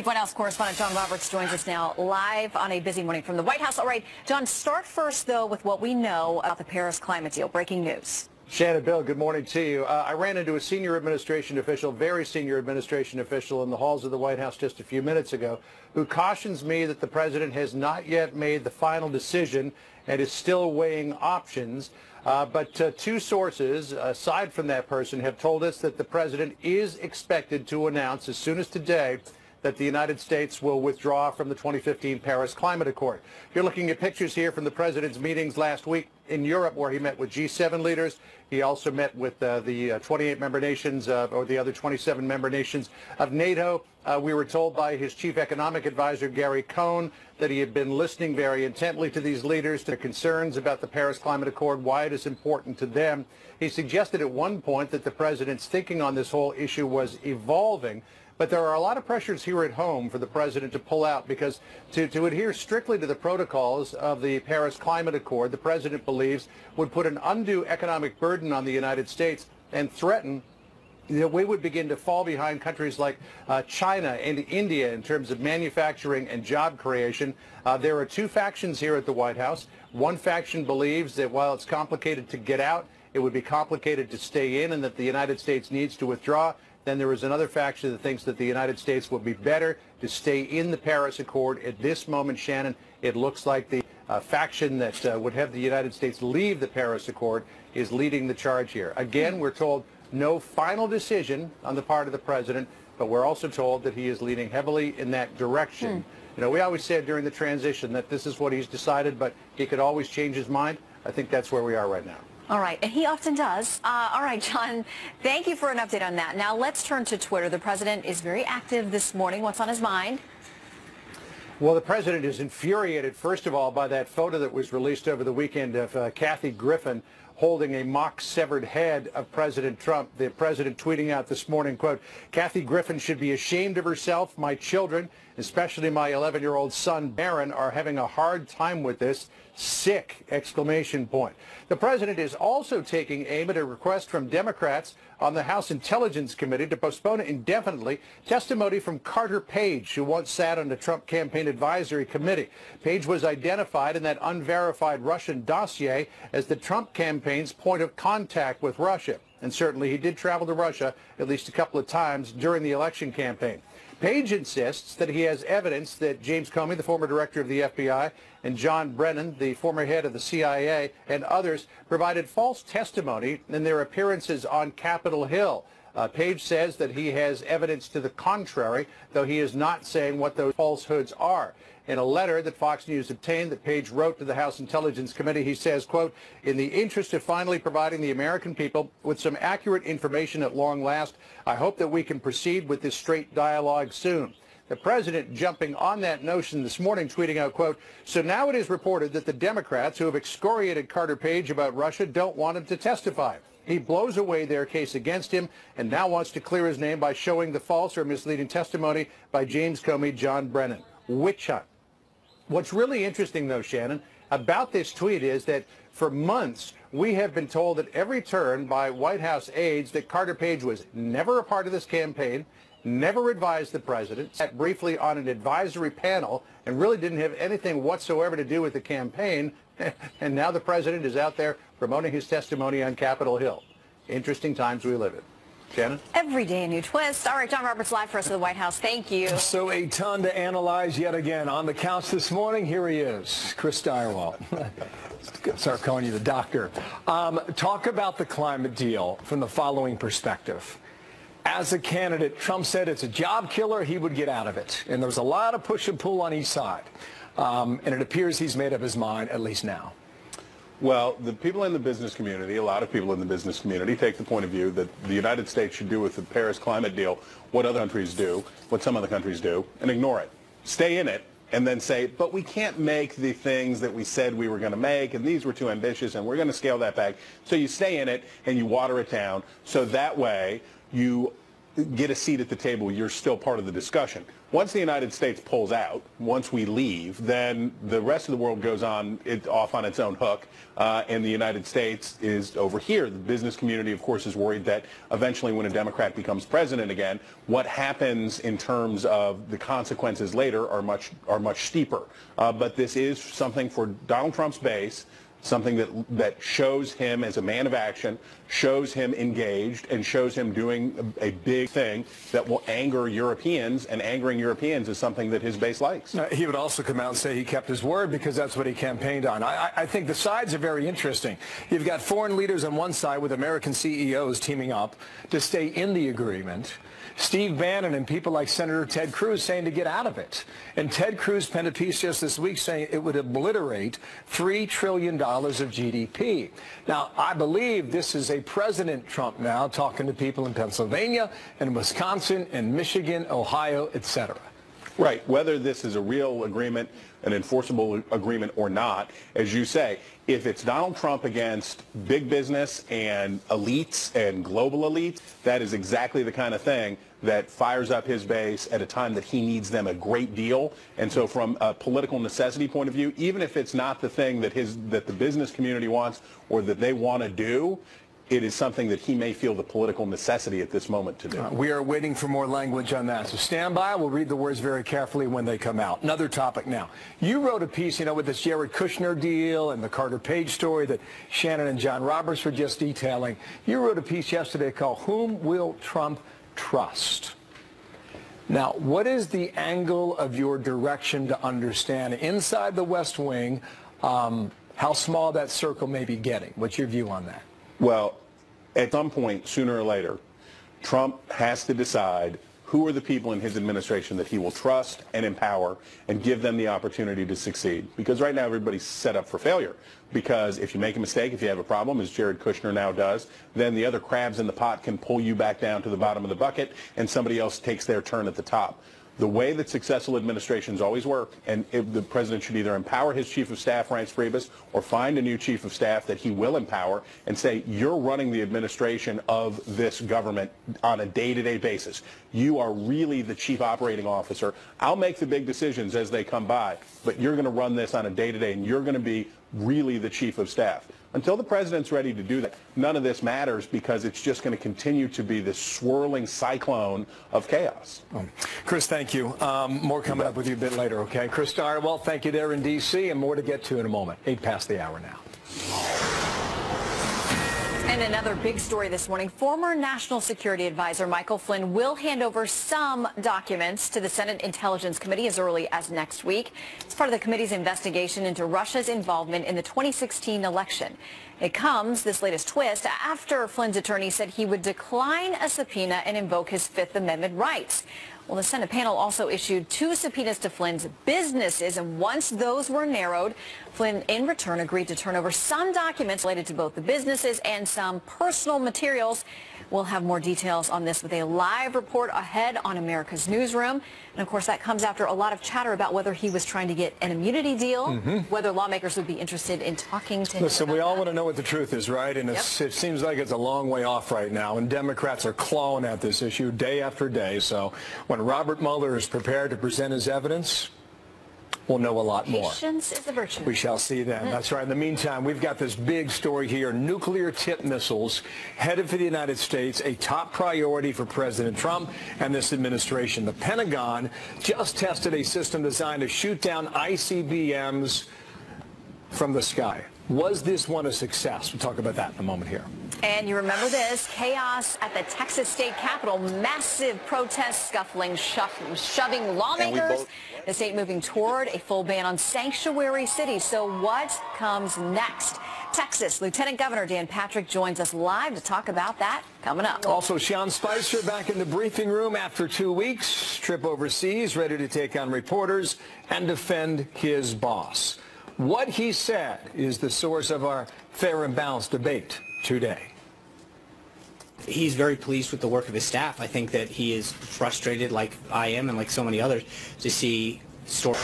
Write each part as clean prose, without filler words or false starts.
White House correspondent John Roberts joins us now live on a busy morning from the White House. All right, John, start first, though, with what we know about the Paris climate deal. Breaking news. Shannon, Bill, good morning to you. I ran into a senior administration official, very senior administration official in the halls of the White House just a few minutes ago, who cautions me that the president has not yet made the final decision and is still weighing options. But two sources, aside from that person, have told us that the president is expected to announce as soon as today that the United States will withdraw from the 2015 Paris Climate Accord. You're looking at pictures here from the president's meetings last week in Europe, where he met with G7 leaders. He also met with the 28 member nations, or the other 27 member nations of NATO. We were told by his chief economic advisor, Gary Cohn, that he had been listening very intently to these leaders, to their concerns about the Paris Climate Accord, why it is important to them. He suggested at one point that the president's thinking on this whole issue was evolving. But there are a lot of pressures here at home for the president to pull out, because to adhere strictly to the protocols of the Paris Climate Accord, the president believes would put an undue economic burden on the United States and threaten that we would begin to fall behind countries like China and India in terms of manufacturing and job creation. There are two factions here at the White House. One faction believes that while it's complicated to get out, it would be complicated to stay in, and that the United States needs to withdraw. Then there is another faction that thinks that the United States would be better to stay in the Paris Accord. At this moment, Shannon, it looks like the faction that would have the United States leave the Paris Accord is leading the charge here. Again, we're told no final decision on the part of the president, but we're also told that he is leaning heavily in that direction. You know, we always said during the transition that this is what he's decided, but he could always change his mind. I think that's where we are right now. All right, and he often does. All right, John, thank you for an update on that. Now let's turn to Twitter. The president is very active this morning. What's on his mind? Well, the president is infuriated, first of all, by that photo that was released over the weekend of Kathy Griffin holding a mock severed head of President Trump. The president tweeting out this morning, quote, "Kathy Griffin should be ashamed of herself. My children, especially my 11-year-old son, Barron, are having a hard time with this. Sick!" exclamation point. The president is also taking aim at a request from Democrats on the House Intelligence Committee to postpone indefinitely testimony from Carter Page, who once sat on the Trump Campaign Advisory Committee. Page was identified in that unverified Russian dossier as the Trump campaign's point of contact with Russia. And certainly he did travel to Russia at least a couple of times during the election campaign. Page insists that he has evidence that James Comey, the former director of the FBI, and John Brennan, the former head of the CIA, and others provided false testimony in their appearances on Capitol Hill. Page says that he has evidence to the contrary, though he is not saying what those falsehoods are. In a letter that Fox News obtained that Page wrote to the House Intelligence Committee, he says, quote, "In the interest of finally providing the American people with some accurate information at long last, I hope that we can proceed with this straight dialogue soon." The president jumping on that notion this morning, tweeting out, quote, "So now it is reported that the Democrats who have excoriated Carter Page about Russia don't want him to testify. He blows away their case against him and now wants to clear his name by showing the false or misleading testimony by James Comey, John Brennan." Witch hunt. What's really interesting, though, Shannon, about this tweet is that for months we have been told at every turn by White House aides that Carter Page was never a part of this campaign, never advised the president, sat briefly on an advisory panel, and really didn't have anything whatsoever to do with the campaign. And now the president is out there promoting his testimony on Capitol Hill. Interesting times we live in. Shannon? Every day a new twist. All right, John Roberts live for us at the White House. Thank you. So a ton to analyze yet again. On the couch this morning, here he is, Chris Stirewalt. Start calling you the doctor. Talk about the climate deal from the following perspective. As a candidate, Trump said it's a job killer, he would get out of it. And there was a lot of push and pull on each side. And it appears he's made up his mind, at least now. Well, the people in the business community, a lot of people in the business community, take the point of view that the United States should do with the Paris climate deal what other countries do, what some other countries do, and ignore it. Stay in it, and then say, but we can't make the things that we said we were going to make, and these were too ambitious, and we're going to scale that back. So you stay in it, and you water it down, so that way you get a seat at the table, you're still part of the discussion. Once the United States pulls out, once we leave, then the rest of the world goes on off on its own hook, and the United States is over here. The business community, of course, is worried that eventually when a Democrat becomes president again, what happens in terms of the consequences later are much steeper. But this is something for Donald Trump's base, something that shows him as a man of action, shows him engaged, and shows him doing a big thing that will anger Europeans, and angering Europeans is something that his base likes. He would also come out and say he kept his word because that's what he campaigned on. I think the sides are very interesting. You've got foreign leaders on one side with American CEOs teaming up to stay in the agreement. Steve Bannon and people like Senator Ted Cruz saying to get out of it. And Ted Cruz penned a piece just this week saying it would obliterate $3 trillion of GDP. Now, I believe this is a President Trump now talking to people in Pennsylvania and Wisconsin and Michigan, Ohio, etc. Right. Whether this is a real agreement, an enforceable agreement or not, as you say, if it's Donald Trump against big business and elites and global elites, that is exactly the kind of thing that fires up his base at a time that he needs them a great deal. And so from a political necessity point of view, even if it's not the thing that the business community wants or that they want to do, it is something that he may feel the political necessity at this moment to do. We are waiting for more language on that. So stand by. We'll read the words very carefully when they come out. Another topic now. You wrote a piece, with this Jared Kushner deal and the Carter Page story that Shannon and John Roberts were just detailing. You wrote a piece yesterday called Whom Will Trump Trust? Now, what is the angle of your direction to understand inside the West Wing how small that circle may be getting? What's your view on that? Well, at some point, sooner or later, Trump has to decide who are the people in his administration that he will trust and empower and give them the opportunity to succeed. Because right now everybody's set up for failure. Because if you make a mistake, if you have a problem, as Jared Kushner now does, then the other crabs in the pot can pull you back down to the bottom of the bucket and somebody else takes their turn at the top. The way that successful administrations always work, and if the president should either empower his chief of staff, Reince Priebus, or find a new chief of staff that he will empower and say, you're running the administration of this government on a day-to-day basis. You are really the chief operating officer. I'll make the big decisions as they come by, but you're going to run this on a day-to-day, and you're going to be really the chief of staff. Until the president's ready to do that, none of this matters because it's just going to continue to be this swirling cyclone of chaos. Chris, thank you. More coming up with you a bit later, okay? Chris Stirewalt, thank you there in D.C., and more to get to in a moment. 8 past the hour now. And another big story this morning, former National Security Advisor Michael Flynn will hand over some documents to the Senate Intelligence Committee as early as next week. It's part of the committee's investigation into Russia's involvement in the 2016 election. It comes, this latest twist, after Flynn's attorney said he would decline a subpoena and invoke his Fifth Amendment rights. Well, the Senate panel also issued 2 subpoenas to Flynn's businesses, and once those were narrowed, Flynn, in return, agreed to turn over some documents related to both the businesses and some personal materials. We'll have more details on this with a live report ahead on America's Newsroom. And, of course, that comes after a lot of chatter about whether he was trying to get an immunity deal, whether lawmakers would be interested in talking to him. Listen, we all want to know what the truth is, right? And it seems like it's a long way off right now, and Democrats are clawing at this issue day after day. So when Robert Mueller is prepared to present his evidence, we'll know a lot more. Patience is a virtue. We shall see then. That's right. In the meantime, we've got this big story here. Nuclear tipped missiles headed for the United States, a top priority for President Trump and this administration. The Pentagon just tested a system designed to shoot down ICBMs from the sky. Was this one a success? We'll talk about that in a moment here. And you remember this, chaos at the Texas state capitol, massive protests, scuffling, shoving lawmakers, the state moving toward a full ban on sanctuary cities. So what comes next? Texas Lieutenant Governor Dan Patrick joins us live to talk about that coming up. Also, Sean Spicer back in the briefing room after 2 weeks, trip overseas, ready to take on reporters and defend his boss. What he said is the source of our fair and balanced debate today. He's very pleased with the work of his staff. I think that he is frustrated, like I am and like so many others, to see stories.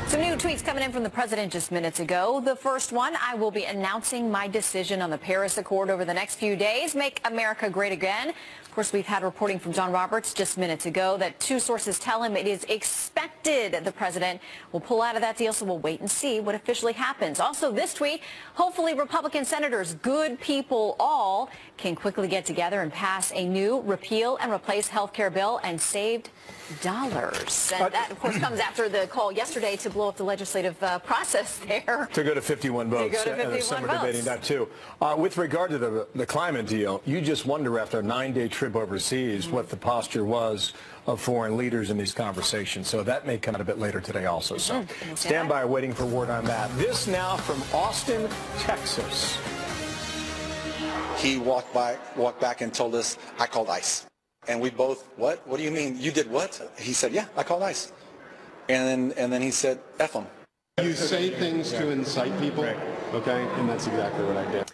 Some new tweets updates coming in from the president just minutes ago. The first one, I will be announcing my decision on the Paris Accord over the next few days. Make America great again. Of course, we've had reporting from John Roberts just minutes ago that two sources tell him it is expected the president will pull out of that deal, so we'll wait and see what officially happens. Also this tweet, hopefully Republican senators, good people all, can quickly get together and pass a new repeal and replace health care bill and saved dollars. And that, of course, comes after the call yesterday to blow up the legislative process there. To go to 51 votes. To go to 51 some are votes. debating that, too. With regard to the climate deal, you just wonder after a 9-day trip overseas what the posture was of foreign leaders in these conversations. So that may come out a bit later today also. So stand by waiting for word on that. This now from Austin, Texas. He walked back and told us, I called ICE. And we both, what? What do you mean? You did what? He said, yeah, I called ICE. And then he said, F them. You say things to incite people, okay? And that's exactly what I did.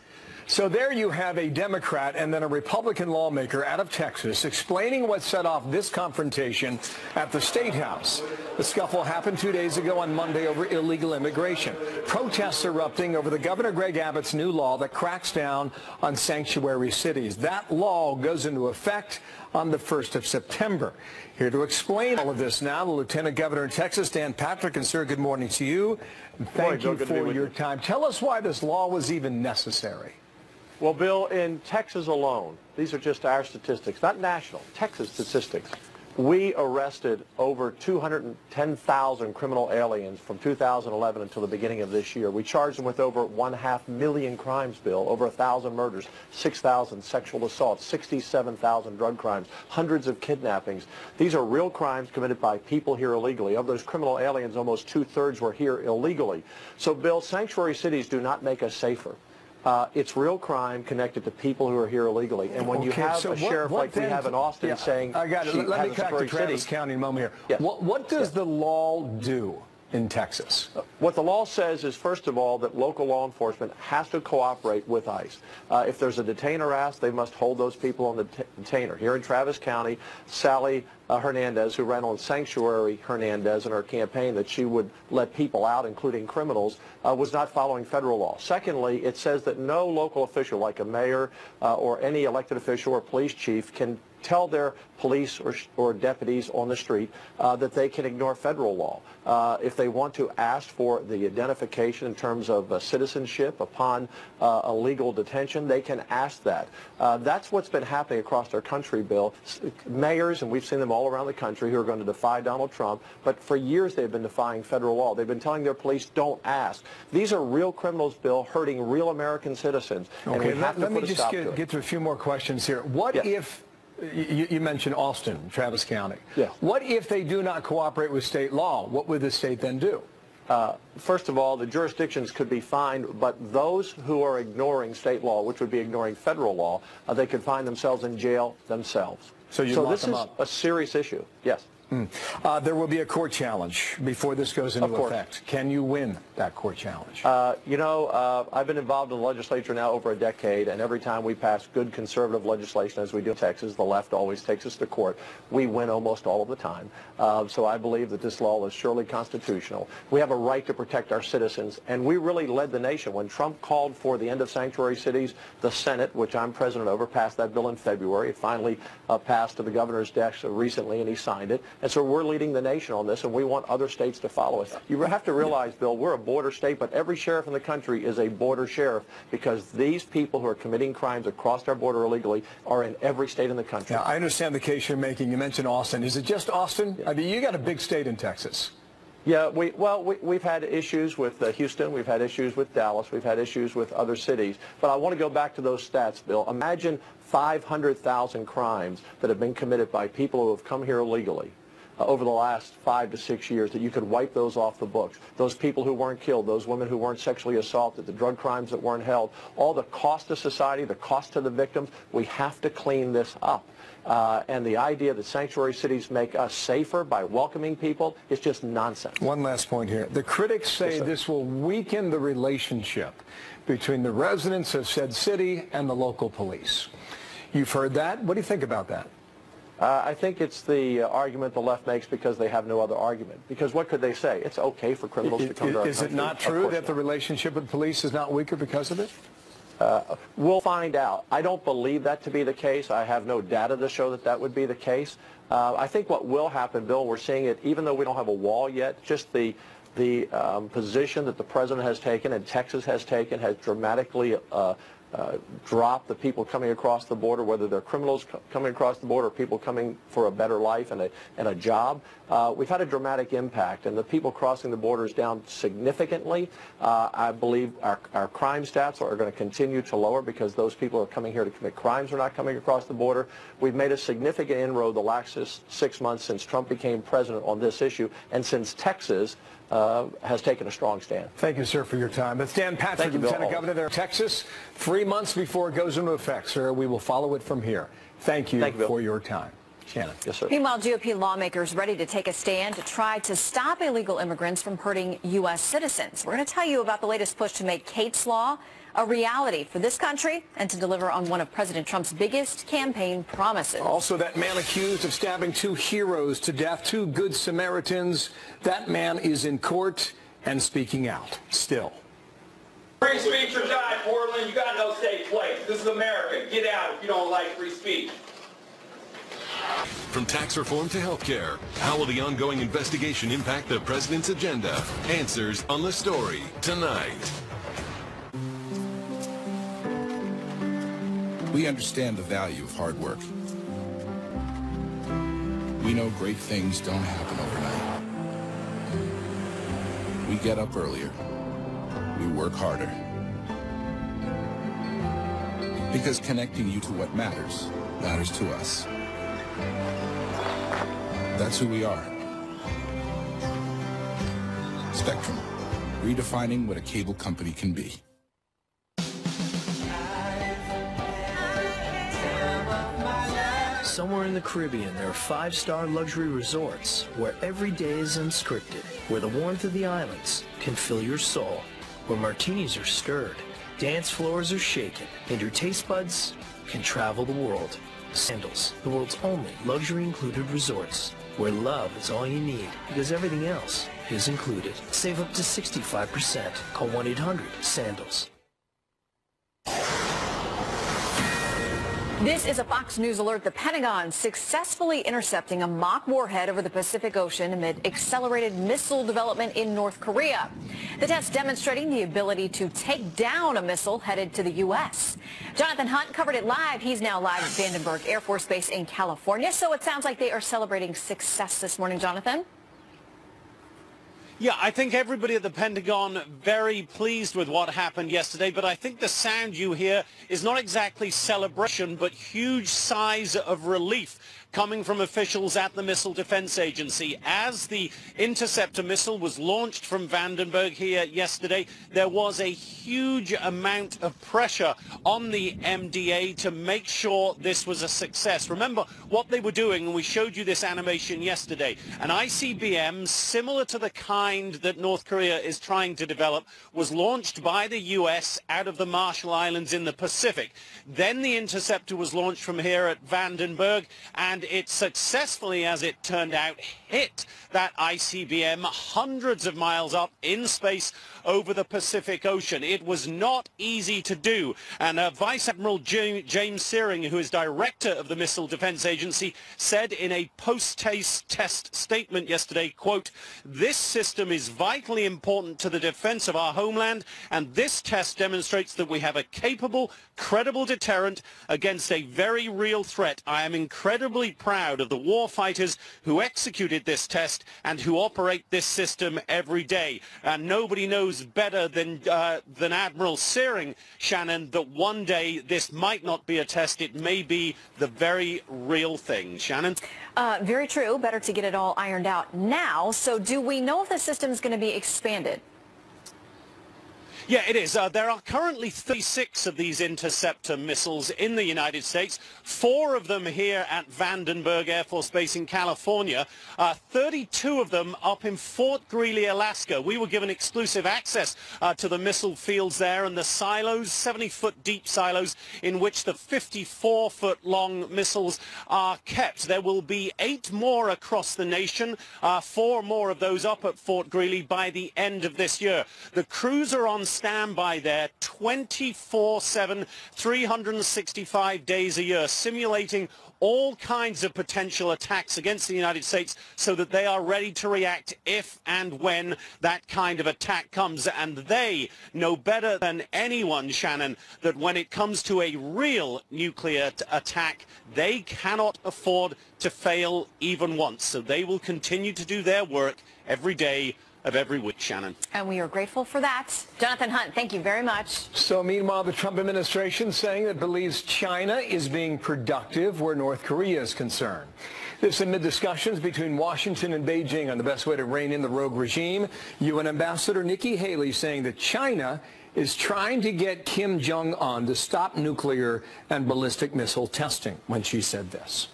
So there you have a Democrat and then a Republican lawmaker out of Texas explaining what set off this confrontation at the State House. The scuffle happened 2 days ago on Monday over illegal immigration. Protests erupting over the Governor Greg Abbott's new law that cracks down on sanctuary cities. That law goes into effect on the 1st of September. Here to explain all of this now, the Lieutenant Governor in Texas, Dan Patrick. And, sir, good morning to you. And thank you for your time. Tell us why this law was even necessary. Well, Bill, in Texas alone, these are just our statistics, not national, Texas statistics. We arrested over 210,000 criminal aliens from 2011 until the beginning of this year. We charged them with over 1.5 million crimes, Bill, over 1,000 murders, 6,000 sexual assaults, 67,000 drug crimes, hundreds of kidnappings. These are real crimes committed by people here illegally. Of those criminal aliens, almost 2/3 were here illegally. So, Bill, sanctuary cities do not make us safer. It's real crime connected to people who are here illegally. And when you have a sheriff like we have in Austin saying, I got it. Let me cut to Travis County in a moment here. Yeah. What does the law do in Texas? What the law says is, first of all, that local law enforcement has to cooperate with ICE. If there's a detainer asked, they must hold those people on the detainer. Here in Travis County, Sally Hernandez, who ran on Sanctuary Hernandez in her campaign that she would let people out, including criminals, was not following federal law. Secondly, it says that no local official, like a mayor or any elected official or police chief, can tell their police or deputies on the street that they can ignore federal law. If they want to ask for the identification in terms of citizenship upon a legal detention, they can ask that. That's what's been happening across our country, Bill. Mayors, and we've seen them all around the country, who are going to defy Donald Trump, but for years they've been defying federal law. They've been telling their police, don't ask. These are real criminals, Bill, hurting real American citizens. And we have to put a stop to it. Let me just get to a few more questions here. What if... You mentioned Austin, Travis County. Yeah. What if they do not cooperate with state law? What would the state then do? First of all, the jurisdictions could be fined, but those who are ignoring state law, which would be ignoring federal law, they could find themselves in jail themselves. So this is a serious issue. Yes. There will be a court challenge before this goes into effect. Can you win that court challenge? I've been involved in the legislature now over a decade, and every time we pass good conservative legislation, as we do in Texas, the left always takes us to court. We win almost all of the time. So I believe that this law is surely constitutional. We have a right to protect our citizens, and we really led the nation. When Trump called for the end of sanctuary cities, the Senate, which I'm president over, passed that bill in February. It finally passed to the governor's desk recently, and he signed it. And so we're leading the nation on this, and we want other states to follow us. You have to realize, Bill, we're a border state, but every sheriff in the country is a border sheriff because these people who are committing crimes across our border illegally are in every state in the country. Now, I understand the case you're making. You mentioned Austin. Is it just Austin? Yeah. I mean, you got a big state in Texas. Yeah, we've had issues with Houston. We've had issues with Dallas. We've had issues with other cities. But I want to go back to those stats, Bill. Imagine 500,000 crimes that have been committed by people who have come here illegally over the last 5 to 6 years, that you could wipe those off the books. Those people who weren't killed, those women who weren't sexually assaulted, the drug crimes that weren't held, all the cost to society, the cost to the victims, we have to clean this up. And the idea that sanctuary cities make us safer by welcoming people is just nonsense. One last point here. The critics say this will weaken the relationship between the residents of said city and the local police. You've heard that. What do you think about that? I think it's the argument the left makes because they have no other argument. Because what could they say? It's okay for criminals to come to our country. Is it not true that the relationship with police is not weaker because of it? We'll find out. I don't believe that to be the case. I have no data to show that that would be the case. I think what will happen, Bill, we're seeing it, even though we don't have a wall yet, just the position that the president has taken and Texas has taken has dramatically drop the people coming across the border, whether they're criminals coming across the border or people coming for a better life and a job. We've had a dramatic impact, and the people crossing the border is down significantly. I believe our crime stats are going to continue to lower because those people who are coming here to commit crimes are not coming across the border. We've made a significant inroad the last 6 months since Trump became president on this issue, and since Texas has taken a strong stand. Thank you, sir, for your time. That's Dan Patrick, Lieutenant Governor there of Texas. 3 months before it goes into effect, sir. We will follow it from here. Thank you for your time. Shannon. Yes, sir. Meanwhile, GOP lawmakers ready to take a stand to try to stop illegal immigrants from hurting U.S. citizens. We're going to tell you about the latest push to make Kate's Law a reality for this country and to deliver on one of President Trump's biggest campaign promises. Also, that man accused of stabbing 2 heroes to death, 2 good Samaritans, that man is in court and speaking out still. Free speech or die, Portland. You got no safe place. This is America. Get out if you don't like free speech. From tax reform to health care, how will the ongoing investigation impact the president's agenda? Answers on The Story tonight. We understand the value of hard work. We know great things don't happen overnight. We get up earlier. We work harder. Because connecting you to what matters to us. That's who we are. Spectrum, redefining what a cable company can be. Somewhere in the Caribbean, there are 5-star luxury resorts where every day is unscripted, where the warmth of the islands can fill your soul, where martinis are stirred, dance floors are shaken, and your taste buds can travel the world. Sandals, the world's only luxury-included resorts, where love is all you need because everything else is included. Save up to 65%. Call 1-800-SANDALS. This is a Fox News alert. The Pentagon successfully intercepting a mock warhead over the Pacific Ocean amid accelerated missile development in North Korea. The test demonstrating the ability to take down a missile headed to the U.S. Jonathan Hunt covered it live. He's now live at Vandenberg Air Force Base in California. So it sounds like they are celebrating success this morning, Jonathan. Yeah, I think everybody at the Pentagon very pleased with what happened yesterday, but I think the sound you hear is not exactly celebration, but huge sighs of relief coming from officials at the Missile Defense Agency. As the interceptor missile was launched from Vandenberg here yesterday, there was a huge amount of pressure on the MDA to make sure this was a success. Remember what they were doing, and we showed you this animation yesterday. An ICBM similar to the kind that North Korea is trying to develop was launched by the U.S. out of the Marshall Islands in the Pacific. Then the interceptor was launched from here at Vandenberg, and it successfully, as it turned out, hit that ICBM hundreds of miles up in space over the Pacific Ocean. It was not easy to do, and Vice Admiral James Searing, who is director of the Missile Defense Agency, said in a post-test statement yesterday, quote, "This system is vitally important to the defense of our homeland, and this test demonstrates that we have a capable, credible deterrent against a very real threat. I am incredibly proud of the war fighters who executed this test and who operate this system every day." And nobody knows better than Admiral Searing, Shannon, that one day this might not be a test. It may be the very real thing. Shannon? Very true. Better to get it all ironed out now. So do we know if the system is going to be expanded? Yeah, it is. There are currently 36 of these interceptor missiles in the United States, 4 of them here at Vandenberg Air Force Base in California, 32 of them up in Fort Greely, Alaska. We were given exclusive access to the missile fields there and the silos, 70-foot deep silos in which the 54-foot-long missiles are kept. There will be 8 more across the nation, 4 more of those up at Fort Greely by the end of this year. The crews are on standby there 24/7, 365 days a year, simulating all kinds of potential attacks against the United States so that they are ready to react if and when that kind of attack comes. And they know better than anyone, Shannon, that when it comes to a real nuclear attack, they cannot afford to fail even once. So they will continue to do their work every day of every week, Shannon. And we are grateful for that. Jonathan Hunt, thank you very much. So meanwhile, the Trump administration saying it believes China is being productive where North Korea is concerned. This amid discussions between Washington and Beijing on the best way to rein in the rogue regime. UN Ambassador Nikki Haley saying that China is trying to get Kim Jong-un to stop nuclear and ballistic missile testing when she said this.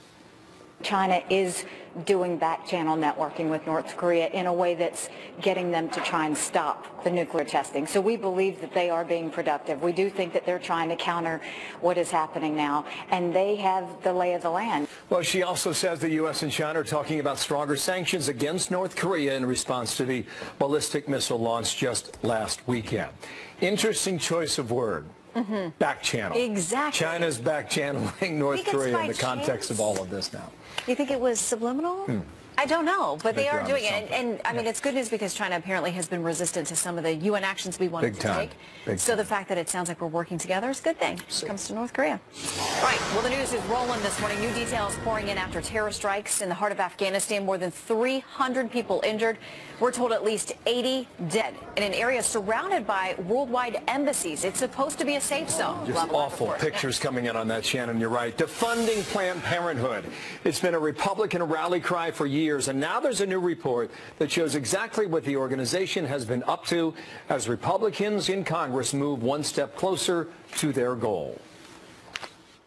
China is doing back-channel networking with North Korea in a way that's getting them to try and stop the nuclear testing. So we believe that they are being productive. We do think that they're trying to counter what is happening now, and they have the lay of the land. Well, she also says the U.S. and China are talking about stronger sanctions against North Korea in response to the ballistic missile launch just last weekend. Interesting choice of word. Back channel. Exactly. China's back channeling North Korea in the context of all of this now. You think it was subliminal? I don't know, but they are doing it. And I mean, it's good news because China apparently has been resistant to some of the UN actions we wanted to take. So the fact that it sounds like we're working together is a good thing when it comes to North Korea. All right, well, the news is rolling this morning. New details pouring in after terror strikes in the heart of Afghanistan. More than 300 people injured. We're told at least 80 dead in an area surrounded by worldwide embassies. It's supposed to be a safe zone. Just awful pictures coming in on that, Shannon. You're right. Defunding Planned Parenthood. It's been a Republican rally cry for years, and now there's a new report that shows exactly what the organization has been up to as Republicans in Congress move one step closer to their goal.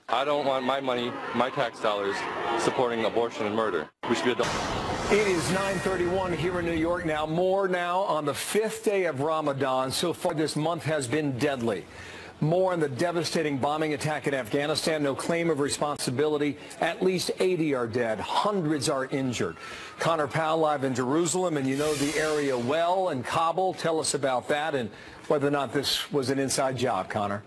I don't want my money, my tax dollars, supporting abortion and murder. We should be adults. It is 9:31 here in New York now. More now on the 5th day of Ramadan. So far this month has been deadly. More on the devastating bombing attack in Afghanistan. No claim of responsibility. At least 80 are dead. Hundreds are injured. Connor Powell live in Jerusalem, and you know the area well, in Kabul. Tell us about that and whether or not this was an inside job, Connor.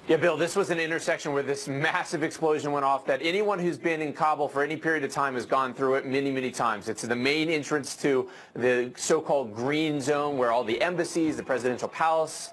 Yeah, Bill, this was an intersection where this massive explosion went off that anyone who's been in Kabul for any period of time has gone through it many, many times. It's the main entrance to the so-called green zone where all the embassies, the presidential palace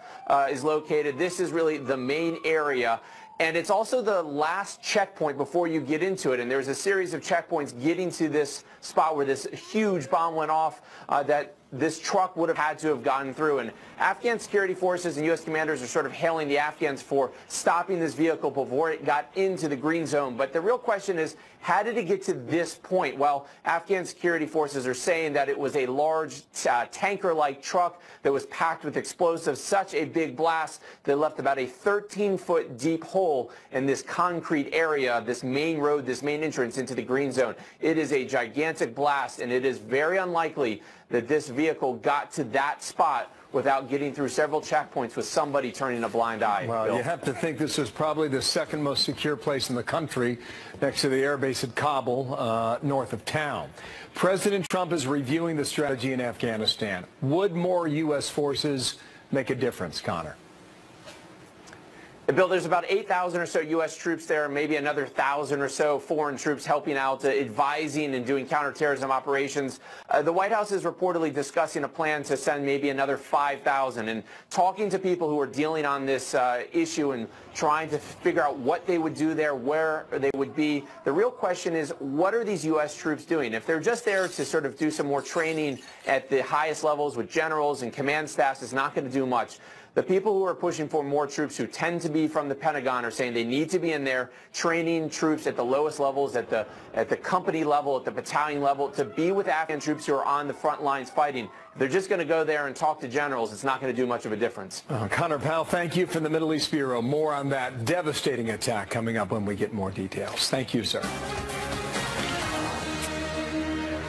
is located. This is really the main area. And it's also the last checkpoint before you get into it. And there's a series of checkpoints getting to this spot where this huge bomb went off that this truck would have had to have gotten through. And Afghan security forces and U.S. commanders are sort of hailing the Afghans for stopping this vehicle before it got into the green zone. But the real question is, how did it get to this point? Well, Afghan security forces are saying that it was a large tanker-like truck that was packed with explosives, such a big blast that left about a 13-foot deep hole in this concrete area, this main road, this main entrance into the green zone. It is a gigantic blast, and it is very unlikely that this vehicle got to that spot without getting through several checkpoints with somebody turning a blind eye. Well, Bill. You have to think this is probably the second most secure place in the country next to the air base at Kabul, north of town. President Trump is reviewing the strategy in Afghanistan. Would more U.S. forces make a difference, Connor? Bill, there's about 8,000 or so U.S. troops there, maybe another 1,000 or so foreign troops helping out, advising and doing counterterrorism operations. The White House is reportedly discussing a plan to send maybe another 5,000. And talking to people who are dealing on this issue and trying to figure out what they would do there, where they would be, the real question is, what are these U.S. troops doing? If they're just there to sort of do some more training at the highest levels with generals and command staffs, it's not going to do much. The people who are pushing for more troops, who tend to be from the Pentagon, are saying they need to be in there training troops at the lowest levels, at the company level, at the battalion level, to be with Afghan troops who are on the front lines fighting. If they're just going to go there and talk to generals, it's not going to do much of a difference. Connor Powell, thank you from the Middle East Bureau. More on that devastating attack coming up when we get more details. Thank you, sir.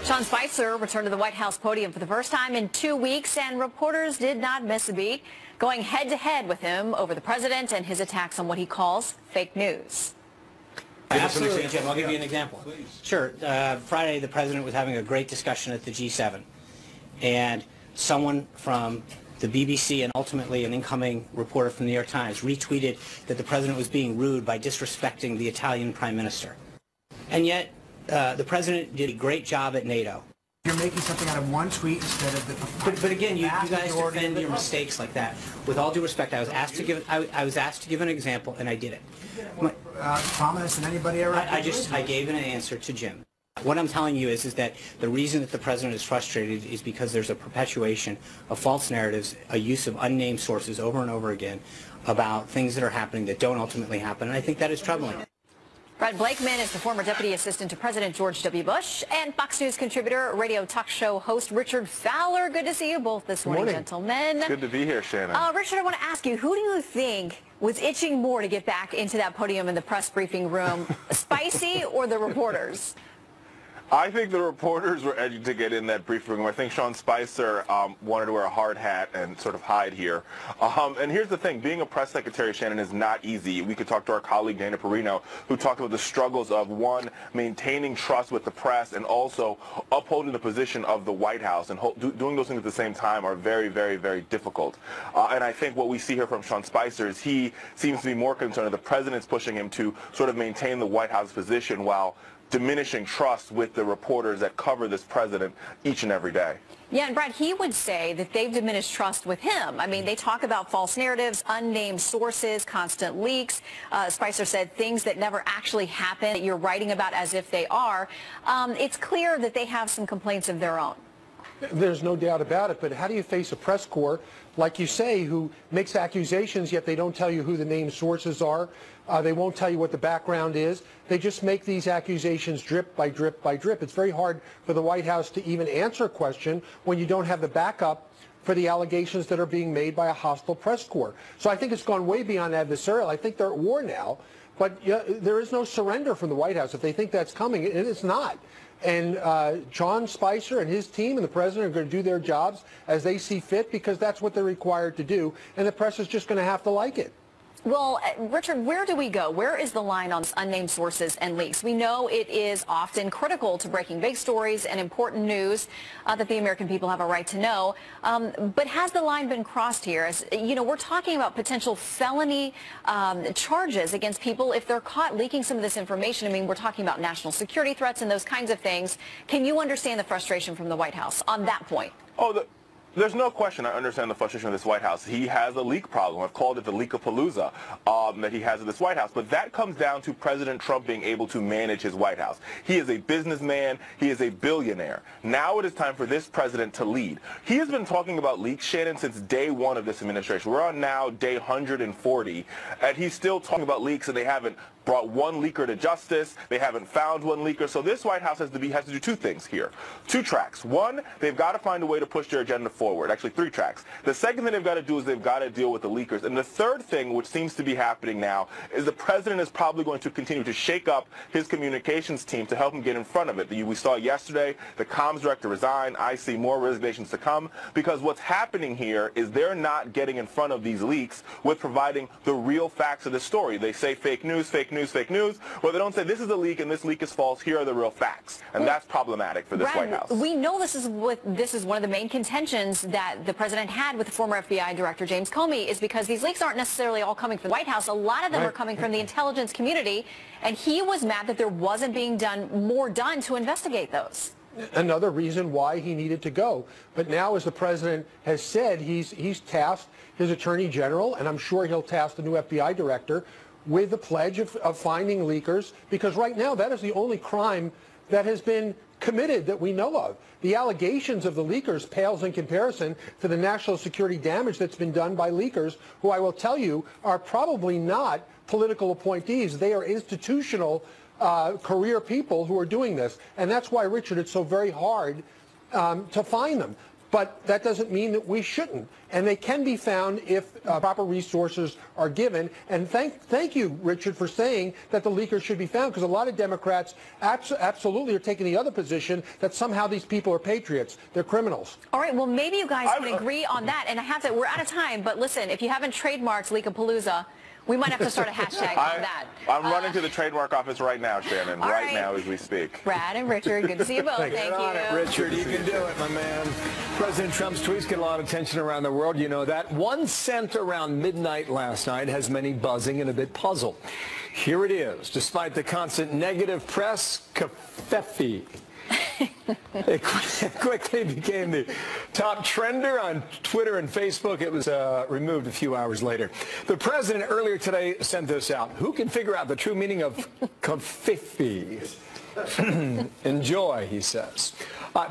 Sean Spicer returned to the White House podium for the first time in 2 weeks, and reporters did not miss a beat, going head-to-head with him over the president and his attacks on what he calls fake news. Absolutely, Jim. I'll give you an example. Sure. Friday, the president was having a great discussion at the G7, and someone from the BBC and ultimately an incoming reporter from the New York Times retweeted that the president was being rude by disrespecting the Italian prime minister. And yet, the president did a great job at NATO. You're making something out of one tweet instead of the... But again, you guys defend your mistakes like that. With all due respect, I was asked to give an example, and I did it. Prominence than anybody ever... I gave an answer to Jim. What I'm telling you is that the reason that the president is frustrated is because there's a perpetuation of false narratives, a use of unnamed sources over and over again about things that are happening that don't ultimately happen, and I think that is troubling. Brad Blakeman is the former deputy assistant to President George W. Bush, and Fox News contributor, radio talk show host Richard Fowler. Good to see you both this morning, gentlemen. Good to be here, Shannon. Richard, I want to ask you, who do you think was itching more to get back into that podium in the press briefing room, Spicy or the reporters? I think the reporters were edging to get in that briefing room. I think Sean Spicer wanted to wear a hard hat and sort of hide here. And here's the thing. Being a press secretary, Shannon, is not easy. We could talk to our colleague, Dana Perino, who talked about the struggles of, one, maintaining trust with the press and also upholding the position of the White House. And doing those things at the same time are very, very, very difficult. And I think what we see here from Sean Spicer is he seems to be more concerned that the president's pushing him to sort of maintain the White House position while diminishing trust with the reporters that cover this president each and every day. Yeah, and Brad, he would say that they've diminished trust with him. I mean, they talk about false narratives, unnamed sources, constant leaks. Spicer said things that never actually happen that you're writing about as if they are. It's clear that they have some complaints of their own. There's no doubt about it, but how do you face a press corps, like you say, who makes accusations, yet they don't tell you who the named sources are? They won't tell you what the background is. They just make these accusations drip by drip by drip. It's very hard for the White House to even answer a question when you don't have the backup for the allegations that are being made by a hostile press corps. So I think it's gone way beyond adversarial. I think they're at war now, but there is no surrender from the White House. If they think that's coming, it's not. And Sean Spicer and his team and the president are going to do their jobs as they see fit, because that's what they're required to do, and the press is just going to have to like it. Well, Richard, where do we go? Where is the line on unnamed sources and leaks? We know it is often critical to breaking big stories and important news that the American people have a right to know. But has the line been crossed here? As you know, we're talking about potential felony charges against people if they're caught leaking some of this information. I mean, we're talking about national security threats and those kinds of things. Can you understand the frustration from the White House on that point? There's no question I understand the frustration of this White House. He has a leak problem. I've called it the leakapalooza that he has at this White House. But that comes down to President Trump being able to manage his White House. He is a businessman. He is a billionaire. Now it is time for this president to lead. He has been talking about leaks, Shannon, since day one of this administration. We're on now day 140, and he's still talking about leaks, and they haven't brought one leaker to justice. They haven't found one leaker. So this White House has to do two things here. Two tracks. One, they've got to find a way to push their agenda forward. Actually, three tracks. The second thing they've got to do is they've got to deal with the leakers. And the third thing, which seems to be happening now, is the president is probably going to continue to shake up his communications team to help him get in front of it. We saw yesterday the comms director resign. I see more resignations to come, because what's happening here is they're not getting in front of these leaks with providing the real facts of the story. They say fake news, fake news, fake news. Well, they don't say this is a leak and this leak is false. Here are the real facts. And that's problematic for this White House. We know this is one of the main contentions that the president had with the former FBI director James Comey, is because these leaks aren't necessarily all coming from the White House. A lot of them are coming from the intelligence community, and he was mad that there wasn't being more done to investigate those. Another reason why he needed to go. But now, as the president has said, he's tasked his attorney general, and I'm sure he'll task the new FBI director, with the pledge of finding leakers, because right now that is the only crime that has been committed that we know of. The allegations of the leakers pales in comparison to the national security damage that's been done by leakers, who I will tell you are probably not political appointees. They are institutional career people who are doing this. And that's why, Richard, it's so very hard to find them. But that doesn't mean that we shouldn't. And they can be found if proper resources are given. And thank you, Richard, for saying that the leakers should be found, because a lot of Democrats absolutely are taking the other position that somehow these people are patriots. They're criminals. All right, well, maybe you guys can agree on that. And we're out of time, but listen, if you haven't trademarked Leakapalooza, we might have to start a hashtag on that. I'm running to the trademark office right now, Shannon, right now as we speak. Brad and Richard, good to see you both. Thank you. Richard, you can do it, my man. President Trump's tweets get a lot of attention around the world. You know that. One sent around midnight last night has many buzzing and a bit puzzled. Here it is. Despite the constant negative press, Covfefe. It quickly became the top trender on Twitter and Facebook. It was removed a few hours later. The president earlier today sent this out. Who can figure out the true meaning of Covfefe? Enjoy, he says.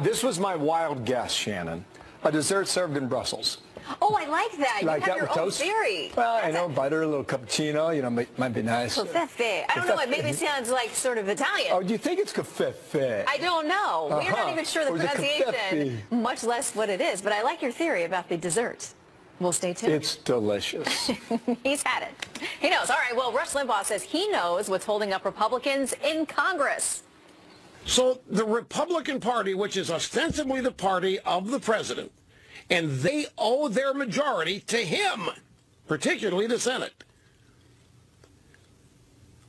This was my wild guess, Shannon. A dessert served in Brussels. Oh, I like that. Like you have that your with own toast? theory. Well, I know, butter, a little cappuccino, you know, might be nice. Covfefe. I don't know. It maybe sounds like sort of Italian. Oh, do you think it's Covfefe? I don't know. We're not even sure the pronunciation, much less what it is. But I like your theory about the desserts. We'll stay tuned. It's delicious. He's had it. He knows. All right. Well, Rush Limbaugh says he knows what's holding up Republicans in Congress. So the Republican Party, which is ostensibly the party of the president, and they owe their majority to him, particularly the Senate,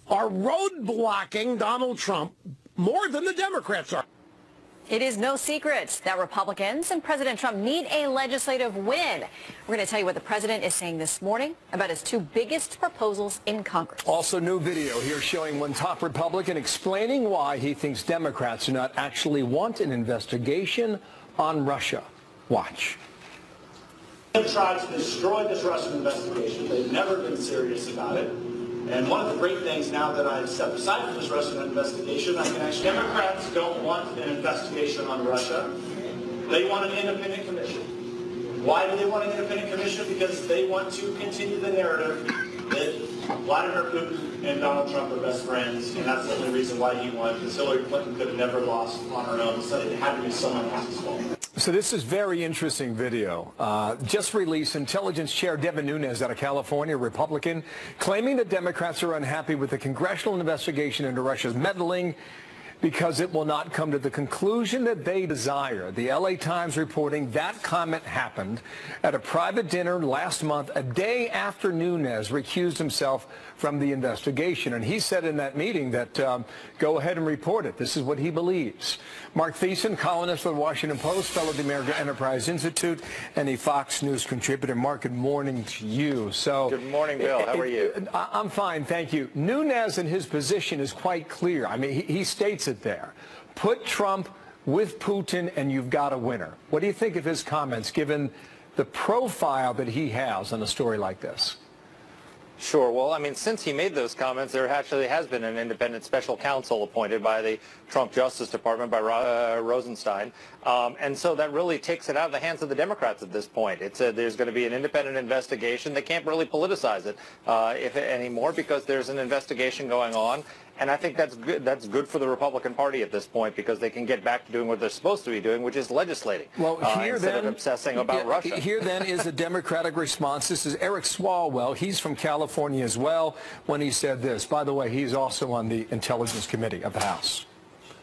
are roadblocking Donald Trump more than the Democrats are. It is no secret that Republicans and President Trump need a legislative win. We're going to tell you what the president is saying this morning about his two biggest proposals in Congress. Also, new video here showing one top Republican explaining why he thinks Democrats do not actually want an investigation on Russia. Watch. They have tried to destroy this Russian investigation. They've never been serious about it. And one of the great things now that I've stepped aside from this Russian investigation, I can actually... Democrats don't want an investigation on Russia. They want an independent commission. Why do they want an independent commission? Because they want to continue the narrative that Vladimir Putin and Donald Trump are best friends, and that's the only reason why he won, because Hillary Clinton could have never lost on her own, so it had to be someone else's fault. So this is very interesting video. Just released, Intelligence Chair Devin Nunes out of California, Republican, claiming that Democrats are unhappy with the congressional investigation into Russia's meddling because it will not come to the conclusion that they desire. The LA Times reporting that comment happened at a private dinner last month, a day after Nunes recused himself from the investigation. And he said in that meeting that go ahead and report it. This is what he believes. Mark Thiessen, columnist for the Washington Post, fellow of the American Enterprise Institute, and a Fox News contributor. Mark, good morning to you. So, good morning, Bill. How are you? I'm fine, thank you. Nunes and his position is quite clear. I mean, he states it there. Put Trump with Putin and you've got a winner. What do you think of his comments, given the profile that he has on a story like this? Sure. Well, I mean, since he made those comments, there actually has been an independent special counsel appointed by the Trump Justice Department by Rosenstein. And so that really takes it out of the hands of the Democrats at this point. There's going to be an independent investigation. They can't really politicize it anymore because there's an investigation going on. And I think that's good. That's good for the Republican Party at this point because they can get back to doing what they're supposed to be doing, which is legislating. Well, here instead then, of obsessing about Russia. Here then is the Democratic response. This is Eric Swalwell. He's from California as well. When he said this, by the way, he's also on the Intelligence Committee of the House.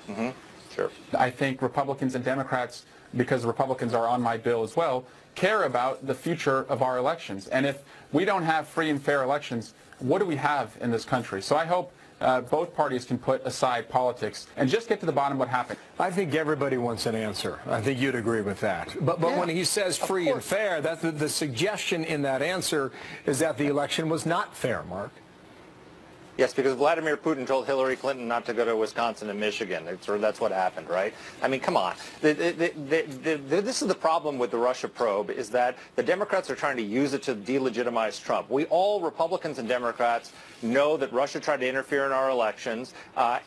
Mm-hmm. Sure. I think Republicans and Democrats, because Republicans are on my bill as well, care about the future of our elections. And if we don't have free and fair elections, what do we have in this country? So I hope both parties can put aside politics and just get to the bottom of what happened. I think everybody wants an answer. I think you'd agree with that. But yeah, when he says free and fair, that's the suggestion in that answer is that the election was not fair, Mark. Yes, because Vladimir Putin told Hillary Clinton not to go to Wisconsin and Michigan. That's what happened, right? I mean, come on. This is the problem with the Russia probe, is that the Democrats are trying to use it to delegitimize Trump. We all, Republicans and Democrats, know that Russia tried to interfere in our elections,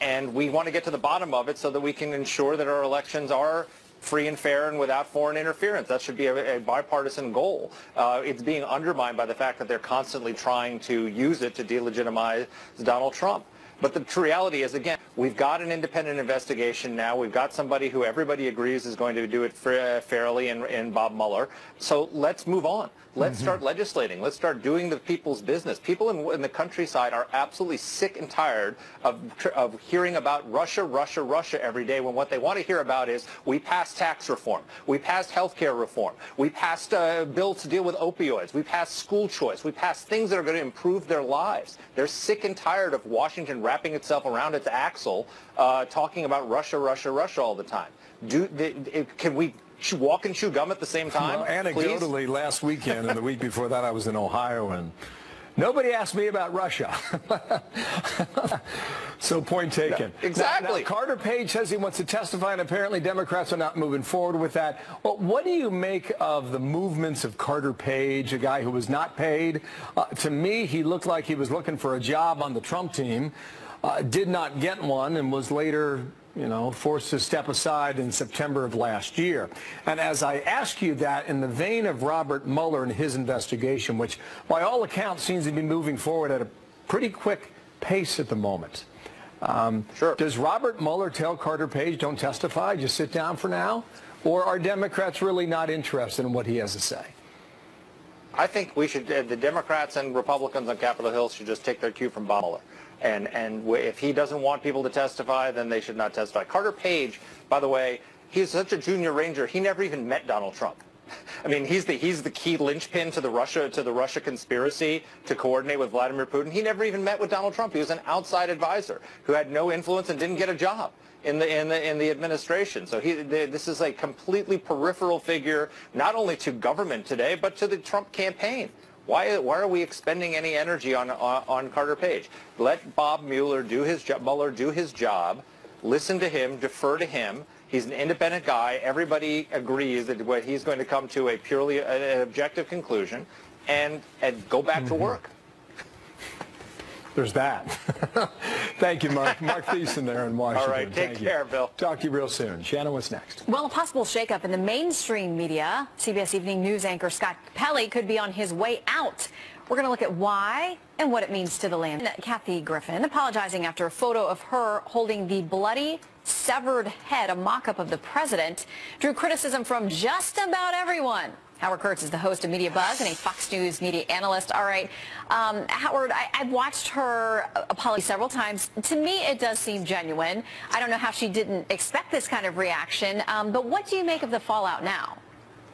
and we want to get to the bottom of it so that we can ensure that our elections are free and fair and without foreign interference. That should be a bipartisan goal. It's being undermined by the fact that they're constantly trying to use it to delegitimize Donald Trump. But the true reality is, again, we've got an independent investigation now. We've got somebody who everybody agrees is going to do it fairly in Bob Mueller. So let's move on. Let's start legislating. Let's start doing the people's business. People in the countryside are absolutely sick and tired of hearing about Russia, Russia, Russia every day, when what they want to hear about is we passed tax reform. We passed health care reform. We passed a bill to deal with opioids. We passed school choice. We passed things that are going to improve their lives. They're sick and tired of Washington wrapping itself around its axle, talking about Russia, Russia, Russia all the time. Can we walk and chew gum at the same time? Well, anecdotally, last weekend and the week before that, I was in Ohio, and nobody asked me about Russia. So point taken. No, exactly. Now, Carter Page says he wants to testify, and apparently Democrats are not moving forward with that. Well, what do you make of the movements of Carter Page, a guy who was not paid? To me, he looked like he was looking for a job on the Trump team, did not get one, and was later forced to step aside in September of last year. And as I ask you that, in the vein of Robert Mueller and his investigation, which by all accounts seems to be moving forward at a pretty quick pace at the moment, sure. Does Robert Mueller tell Carter Page, don't testify, just sit down for now? Or are Democrats really not interested in what he has to say? I think we should, the Democrats and Republicans on Capitol Hill should just take their cue from Bob Mueller. And if he doesn't want people to testify, then they should not testify. Carter Page, by the way, he's such a junior ranger. He never even met Donald Trump. I mean, he's the key linchpin to the Russia conspiracy to coordinate with Vladimir Putin. He never even met with Donald Trump. He was an outside advisor who had no influence and didn't get a job in the administration. So this is a completely peripheral figure, not only to government today, but to the Trump campaign. Why are we expending any energy on Carter Page? Let Bob Mueller do his job. Listen to him. Defer to him. He's an independent guy. Everybody agrees that he's going to come to a purely objective conclusion, and go back to work. There's that. Thank you, Mark. Mark Thiessen there in Washington. All right, take care, Bill. Talk to you real soon. Shannon, what's next? Well, a possible shakeup in the mainstream media. CBS Evening News anchor Scott Pelley could be on his way out. We're going to look at why and what it means to the land. Kathy Griffin apologizing after a photo of her holding the bloody, severed head, a mock-up of the president, drew criticism from just about everyone. Howard Kurtz is the host of Media Buzz and a Fox News media analyst. All right, Howard, I've watched her apologize several times. To me, it does seem genuine. I don't know how she didn't expect this kind of reaction, but what do you make of the fallout now?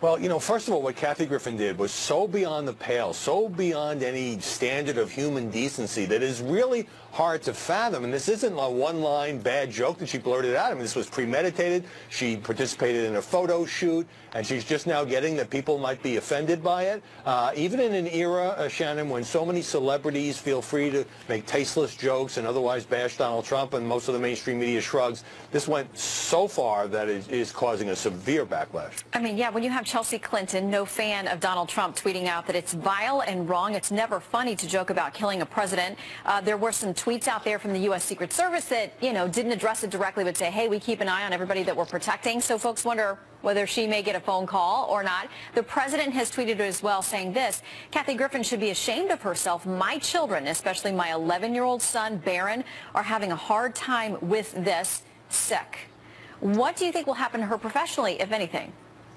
Well, first of all, what Kathy Griffin did was so beyond the pale, so beyond any standard of human decency that is really hard to fathom. And this isn't a one-line bad joke that she blurted out. I mean, this was premeditated. She participated in a photo shoot, and she's just now getting that people might be offended by it. Even in an era, Shannon, when so many celebrities feel free to make tasteless jokes and otherwise bash Donald Trump, and most of the mainstream media shrugs, this went so far that it is causing a severe backlash. I mean, yeah, when you have Chelsea Clinton, no fan of Donald Trump, tweeting out that it's vile and wrong. It's never funny to joke about killing a president. There were some tweets out there from the U.S. Secret Service that, didn't address it directly, but say, hey, we keep an eye on everybody that we're protecting. So folks wonder whether she may get a phone call or not. The president has tweeted as well, saying this: Kathy Griffin should be ashamed of herself. My children, especially my 11-year-old son, Barron, are having a hard time with this. Sick. What do you think will happen to her professionally, if anything?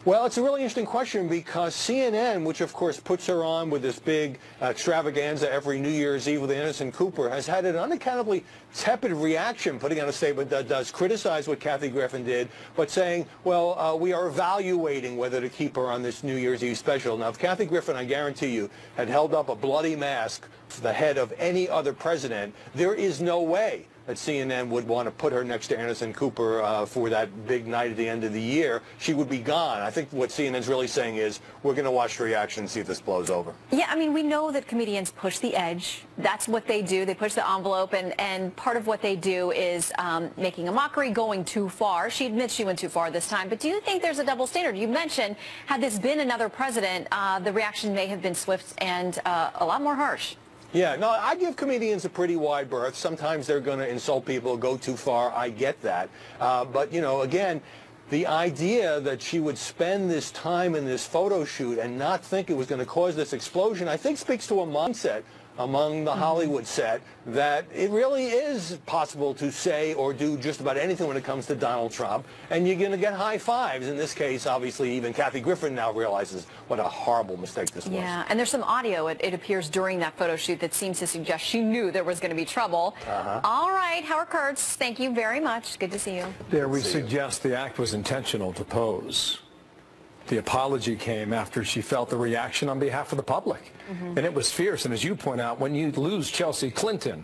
Well, it's a really interesting question because CNN, which of course puts her on with this big extravaganza every New Year's Eve with Anderson Cooper, has had an unaccountably tepid reaction, putting out a statement that does criticize what Kathy Griffin did, but saying, well, we are evaluating whether to keep her on this New Year's Eve special. Now, if Kathy Griffin, I guarantee you, had held up a bloody mask for the head of any other president, there is no way that CNN would want to put her next to Anderson Cooper for that big night at the end of the year, she would be gone. I think what CNN's really saying is we're going to watch the reaction and see if this blows over. Yeah, I mean, we know that comedians push the edge. That's what they do. They push the envelope, and part of what they do is making a mockery, going too far. She admits she went too far this time, but do you think there's a double standard? You mentioned, had this been another president, the reaction may have been swift and a lot more harsh. Yeah, no, I give comedians a pretty wide berth. Sometimes they're going to insult people, go too far. I get that. But, you know, again, the idea that she would spend this time in this photo shoot and not think it was going to cause this explosion, I think speaks to a mindset among the Hollywood set that it really is possible to say or do just about anything when it comes to Donald Trump, and you're going to get high fives. In this case, obviously, even Kathy Griffin now realizes what a horrible mistake this was. Yeah, and there's some audio, it appears, during that photo shoot that seems to suggest she knew there was going to be trouble. All right, Howard Kurtz, thank you very much. Good to see you. There we suggest the act was intentional to pose. The apology came after she felt the reaction on behalf of the public. And it was fierce. And as you point out, when you lose Chelsea Clinton,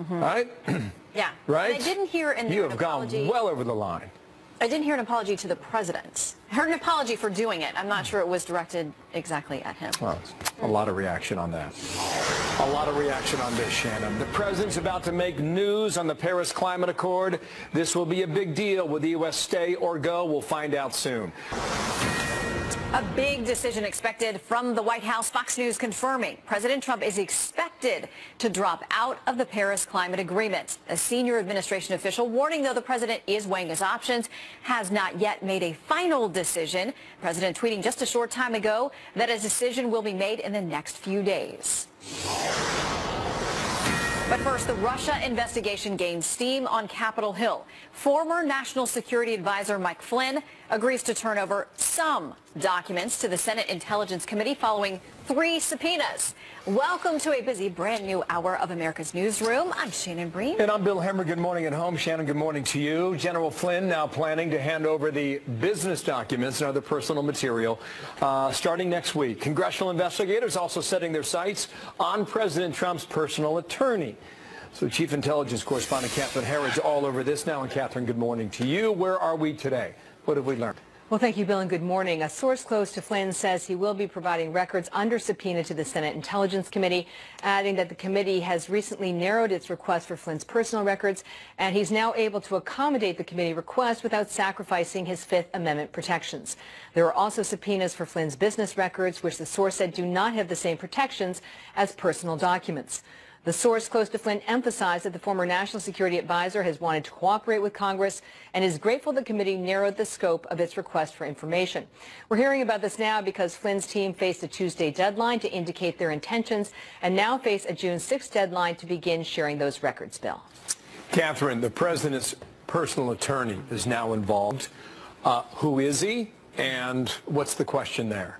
right? Yeah. Right? And I didn't hear an You have apology. gone well over the line. I didn't hear an apology to the president. I heard an apology for doing it. I'm not sure it was directed exactly at him. Well, a lot of reaction on that. A lot of reaction on this, Shannon. The president's about to make news on the Paris Climate Accord. This will be a big deal. Will the U.S. stay or go? We'll find out soon. A big decision expected from the White House. Fox News confirming President Trump is expected to drop out of the Paris Climate Agreement. A senior administration official warning, though, the president is weighing his options, has not yet made a final decision. The president tweeting just a short time ago that a decision will be made in the next few days. But first, the Russia investigation gains steam on Capitol Hill. Former National Security Advisor Mike Flynn agrees to turn over some documents to the Senate Intelligence Committee following 3 subpoenas. Welcome to a busy brand new hour of America's Newsroom. I'm Shannon Bream. And I'm Bill Hemmer. Good morning at home. Shannon, good morning to you. General Flynn now planning to hand over the business documents and other personal material starting next week. Congressional investigators also setting their sights on President Trump's personal attorney. So Chief Intelligence Correspondent Catherine Herridge all over this now. And Catherine, good morning to you. Where are we today? What have we learned? Well, thank you, Bill, and good morning. A source close to Flynn says he will be providing records under subpoena to the Senate Intelligence Committee, adding that the committee has recently narrowed its request for Flynn's personal records, and he's now able to accommodate the committee request without sacrificing his Fifth Amendment protections. There are also subpoenas for Flynn's business records, which the source said do not have the same protections as personal documents. The source close to Flynn emphasized that the former National Security Advisor has wanted to cooperate with Congress and is grateful the committee narrowed the scope of its request for information. We're hearing about this now because Flynn's team faced a Tuesday deadline to indicate their intentions and now face a June 6th deadline to begin sharing those records, Bill. Catherine, the president's personal attorney is now involved. Who is he, and what's the question there?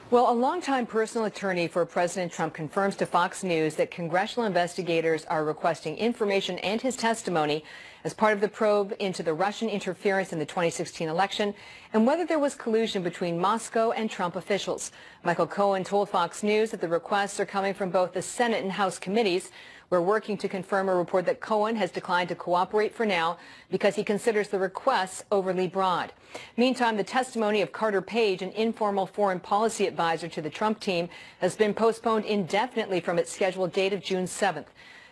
Well, a longtime personal attorney for President Trump confirms to Fox News that congressional investigators are requesting information and his testimony as part of the probe into the Russian interference in the 2016 election and whether there was collusion between Moscow and Trump officials. Michael Cohen told Fox News that the requests are coming from both the Senate and House committees. We're working to confirm a report that Cohen has declined to cooperate for now because he considers the requests overly broad. Meantime, the testimony of Carter Page, an informal foreign policy advisor to the Trump team, has been postponed indefinitely from its scheduled date of June 7th.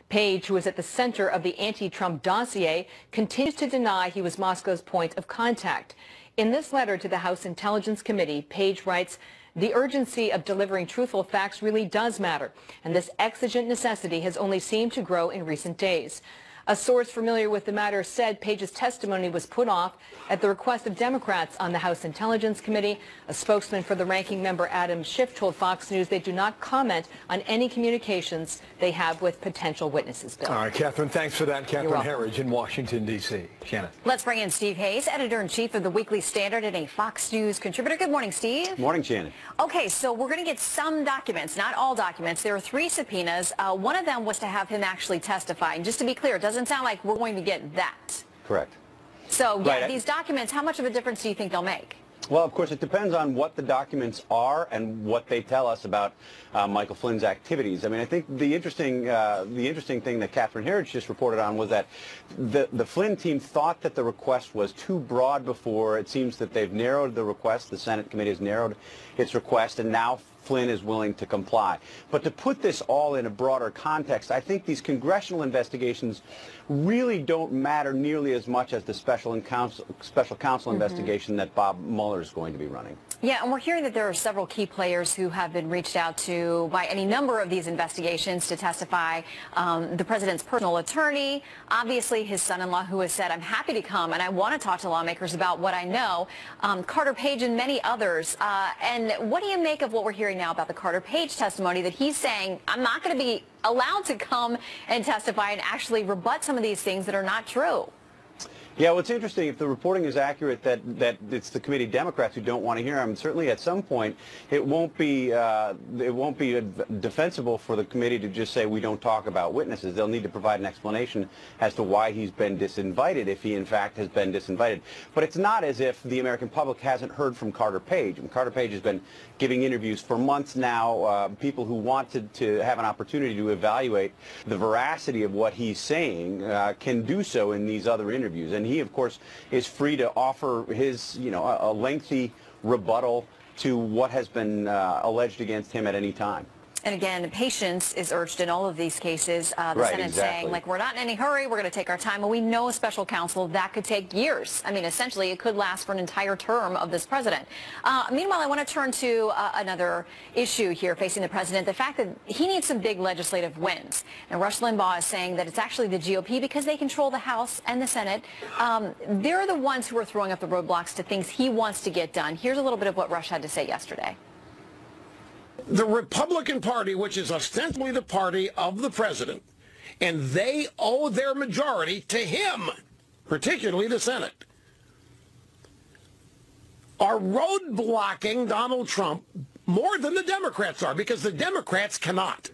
Page, who is at the center of the anti-Trump dossier, continues to deny he was Moscow's point of contact. In this letter to the House Intelligence Committee, Page writes, "The urgency of delivering truthful facts really does matter, and this exigent necessity has only seemed to grow in recent days." A source familiar with the matter said Page's testimony was put off at the request of Democrats on the House Intelligence Committee. A spokesman for the ranking member, Adam Schiff, told Fox News they do not comment on any communications they have with potential witnesses, Bill. All right, Catherine, thanks for that. Catherine Herridge in Washington, D.C. Shannon. Let's bring in Steve Hayes, editor-in-chief of the Weekly Standard and a Fox News contributor. Good morning, Steve. Morning, Shannon. Okay, so we're going to get some documents, not all documents. There are 3 subpoenas. One of them was to have him actually testify. And just to be clear, it doesn't sound like we're going to get that. Correct. So, yeah, Right. these documents, how much of a difference do you think they'll make? Well, of course, it depends on what the documents are and what they tell us about Michael Flynn's activities. I mean, I think the interesting thing that Catherine Herridge just reported on was that the Flynn team thought that the request was too broad before. It seems that they've narrowed the request. The Senate committee has narrowed its request, and now Flynn is willing to comply. But to put this all in a broader context, I think these congressional investigations really don't matter nearly as much as the special counsel investigation that Bob Mueller is going to be running. Yeah, and we're hearing that there are several key players who have been reached out to by any number of these investigations to testify. The president's personal attorney, obviously his son-in-law, who has said, I'm happy to come and I want to talk to lawmakers about what I know, Carter Page and many others. And what do you make of what we're hearing now about the Carter Page testimony, that he's saying, I'm not going to be allowed to come and testify and actually rebut some of these things that are not true? Yeah, well, it's interesting. If the reporting is accurate that it's the committee Democrats who don't want to hear him, certainly at some point it won't be defensible for the committee to just say we don't talk about witnesses. They'll need to provide an explanation as to why he's been disinvited, if he in fact has been disinvited. But it's not as if the American public hasn't heard from Carter Page. And Carter Page has been giving interviews for months now. People who wanted to have an opportunity to evaluate the veracity of what he's saying can do so in these other interviews. And he, of course, is free to offer his, a lengthy rebuttal to what has been alleged against him at any time. And again, patience is urged in all of these cases. The Senate saying, like, we're not in any hurry, we're going to take our time. And we know a special counsel, that could take years. I mean, essentially, it could last for an entire term of this president. Meanwhile, I want to turn to another issue here facing the president, the fact that he needs some big legislative wins. And Rush Limbaugh is saying that it's actually the GOP, because they control the House and the Senate. They're the ones who are throwing up the roadblocks to things he wants to get done. Here's a little bit of what Rush had to say yesterday. The Republican Party, which is ostensibly the party of the president, and they owe their majority to him, particularly the Senate, are roadblocking Donald Trump more than the Democrats are, because the Democrats cannot.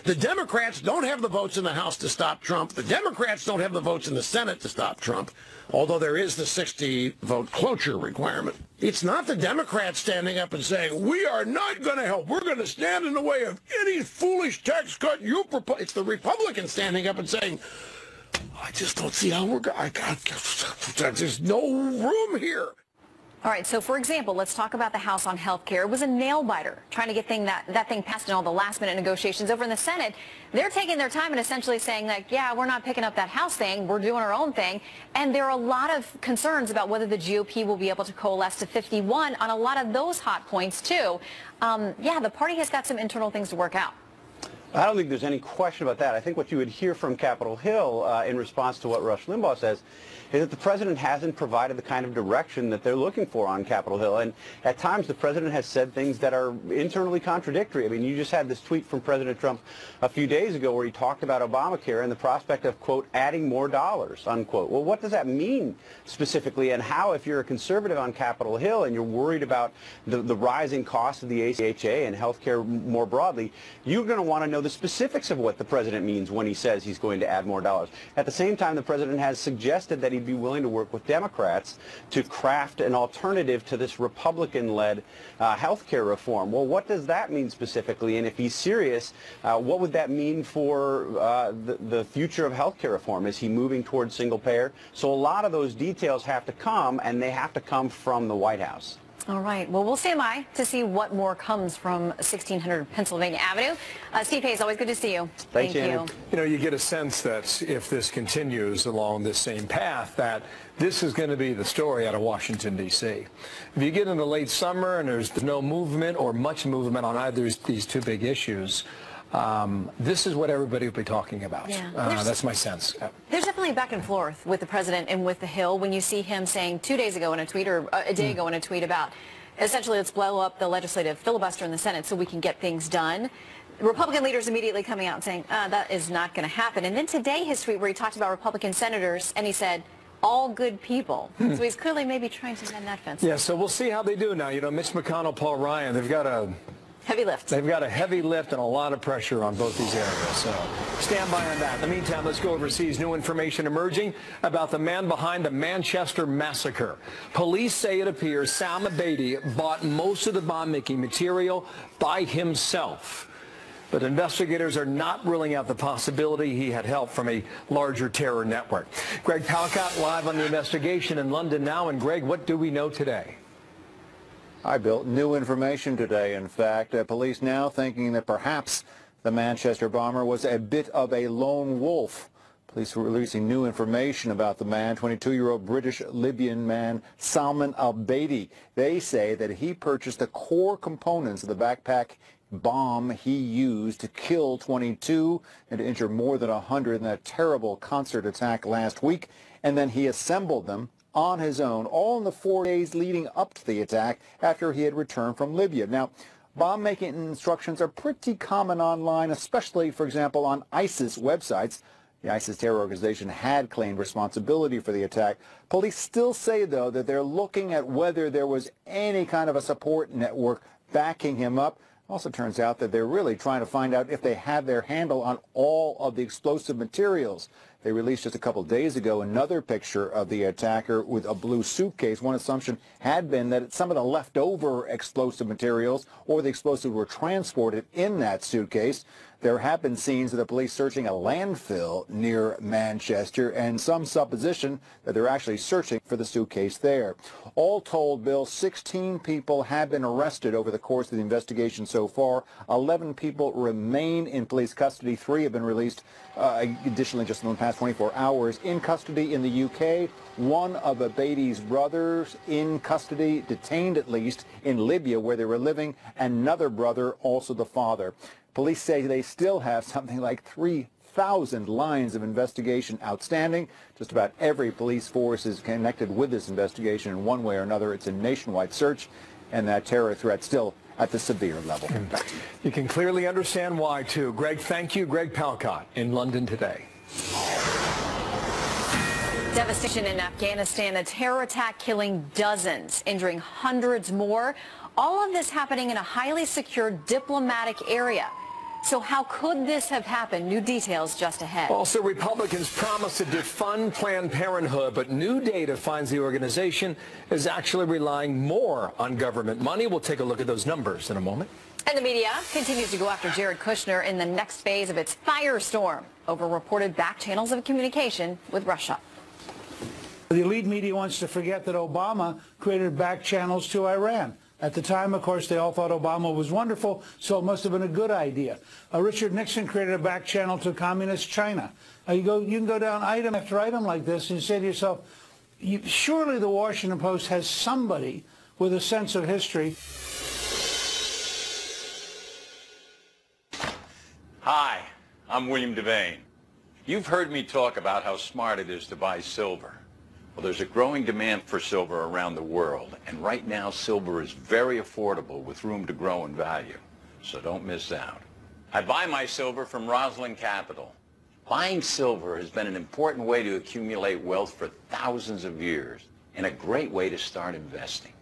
The Democrats don't have the votes in the House to stop Trump. The Democrats don't have the votes in the Senate to stop Trump, although there is the 60-vote cloture requirement. It's not the Democrats standing up and saying, we are not going to help. We're going to stand in the way of any foolish tax cut you propose. It's the Republicans standing up and saying, I just don't see how we're going. There's no room here. All right, so for example, let's talk about the House on health care. It was a nail-biter trying to get that thing passed in all the last-minute negotiations. Over in the Senate, they're taking their time and essentially saying, like, yeah, we're not picking up that House thing. We're doing our own thing. And there are a lot of concerns about whether the GOP will be able to coalesce to 51 on a lot of those hot points, too. Yeah, the party has got some internal things to work out. I don't think there's any question about that. I think what you would hear from Capitol Hill in response to what Rush Limbaugh says is that the president hasn't provided the kind of direction that they're looking for on Capitol Hill. And at times the president has said things that are internally contradictory. I mean, you just had this tweet from President Trump a few days ago where he talked about Obamacare and the prospect of, quote, adding more dollars, unquote. Well, what does that mean specifically, and how, if you're a conservative on Capitol Hill and you're worried about the rising cost of the ACA and health care more broadly, you're going to want to know the specifics of what the president means when he says he's going to add more dollars. At the same time, the president has suggested that he'd be willing to work with Democrats to craft an alternative to this Republican-led health care reform. Well, what does that mean specifically? And if he's serious, what would that mean for the future of health care reform? Is he moving towards single payer? So a lot of those details have to come, and they have to come from the White House. All right. Well, we'll stand by to see what more comes from 1600 Pennsylvania Avenue. Steve Hayes, always good to see you. Thank you. You know, you get a sense that if this continues along this same path, that this is going to be the story out of Washington, D.C. If you get into late summer and there's no movement or much movement on either of these two big issues, this is what everybody will be talking about. Yeah. That's my sense. There's definitely back and forth with the president and with the Hill when you see him saying 2 days ago in a tweet, or a day ago in a tweet, about essentially let's blow up the legislative filibuster in the Senate so we can get things done. Republican leaders immediately coming out and saying that is not going to happen. And then today his tweet where he talked about Republican senators and he said, all good people. So he's clearly maybe trying to mend that fence. Yeah, so we'll see how they do now. You know, Mitch McConnell, Paul Ryan, they've got a Heavy lift. They've got a heavy lift and a lot of pressure on both these areas, so stand by on that. In the meantime, let's go overseas. New information emerging about the man behind the Manchester massacre. Police say it appears Sam Abedi bought most of the bomb-making material by himself. But investigators are not ruling out the possibility he had help from a larger terror network. Greg Palcott live on the investigation in London now. And Greg, what do we know today? Hi, Bill. New information today, in fact. Police now thinking that perhaps the Manchester bomber was a bit of a lone wolf. Police were releasing new information about the man, 22-year-old British-Libyan man, Salman Abedi. They say that he purchased the core components of the backpack bomb he used to kill 22 and to injure more than 100 in that terrible concert attack last week. And then he assembled them on his own, all in the 4 days leading up to the attack after he had returned from Libya. Now, bomb-making instructions are pretty common online, especially, for example, on ISIS websites. The ISIS terror organization had claimed responsibility for the attack. Police still say, though, that they're looking at whether there was any kind of a support network backing him up. Also turns out that they're really trying to find out if they have their handle on all of the explosive materials. They released just a couple days ago another picture of the attacker with a blue suitcase. One assumption had been that some of the leftover explosive materials or the explosives were transported in that suitcase. There have been scenes of the police searching a landfill near Manchester and some supposition that they're actually searching for the suitcase there. All told, Bill, 16 people have been arrested over the course of the investigation so far. 11 people remain in police custody. 3 have been released additionally just in the past 24 hours. In custody in the UK, one of Abedi's brothers in custody, detained at least, in Libya where they were living. Another brother, also the father. Police say they still have something like 3,000 lines of investigation outstanding. Just about every police force is connected with this investigation in one way or another. It's a nationwide search, and that terror threat still at the severe level. You can clearly understand why, too. Greg, thank you. Greg Palcott in London today. Devastation in Afghanistan, a terror attack killing dozens, injuring hundreds more. All of this happening in a highly secure diplomatic area. So how could this have happened? New details just ahead. Also, Republicans promised to defund Planned Parenthood, but new data finds the organization is actually relying more on government money. We'll take a look at those numbers in a moment. And the media continues to go after Jared Kushner in the next phase of its firestorm over reported back channels of communication with Russia. The elite media wants to forget that Obama created back channels to Iran. At the time, of course, they all thought Obama was wonderful, so it must have been a good idea. Richard Nixon created a back channel to communist China. You can go down item after item like this and you say to yourself, surely the Washington Post has somebody with a sense of history. Hi, I'm William Devane. You've heard me talk about how smart it is to buy silver. Well, there's a growing demand for silver around the world, and right now silver is very affordable with room to grow in value, so don't miss out. I buy my silver from Rosalind Capital. Buying silver has been an important way to accumulate wealth for thousands of years, and a great way to start investing.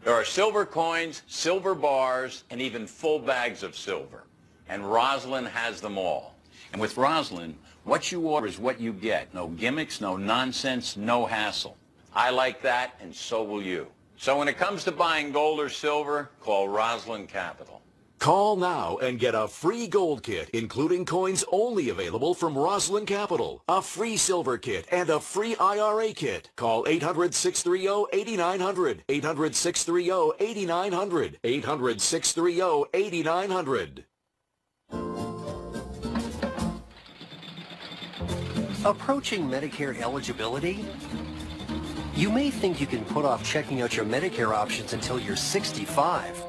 There are silver coins, silver bars, and even full bags of silver, and Rosalind has them all. And with Rosalind, what you order is what you get. No gimmicks, no nonsense, no hassle. I like that, and so will you. So when it comes to buying gold or silver, call Rosalind Capital. Call now and get a free gold kit, including coins only available from Rosalind Capital, a free silver kit, and a free IRA kit. Call 800-630-8900, 800-630-8900, 800-630-8900. Approaching Medicare eligibility? You may think you can put off checking out your Medicare options until you're 65.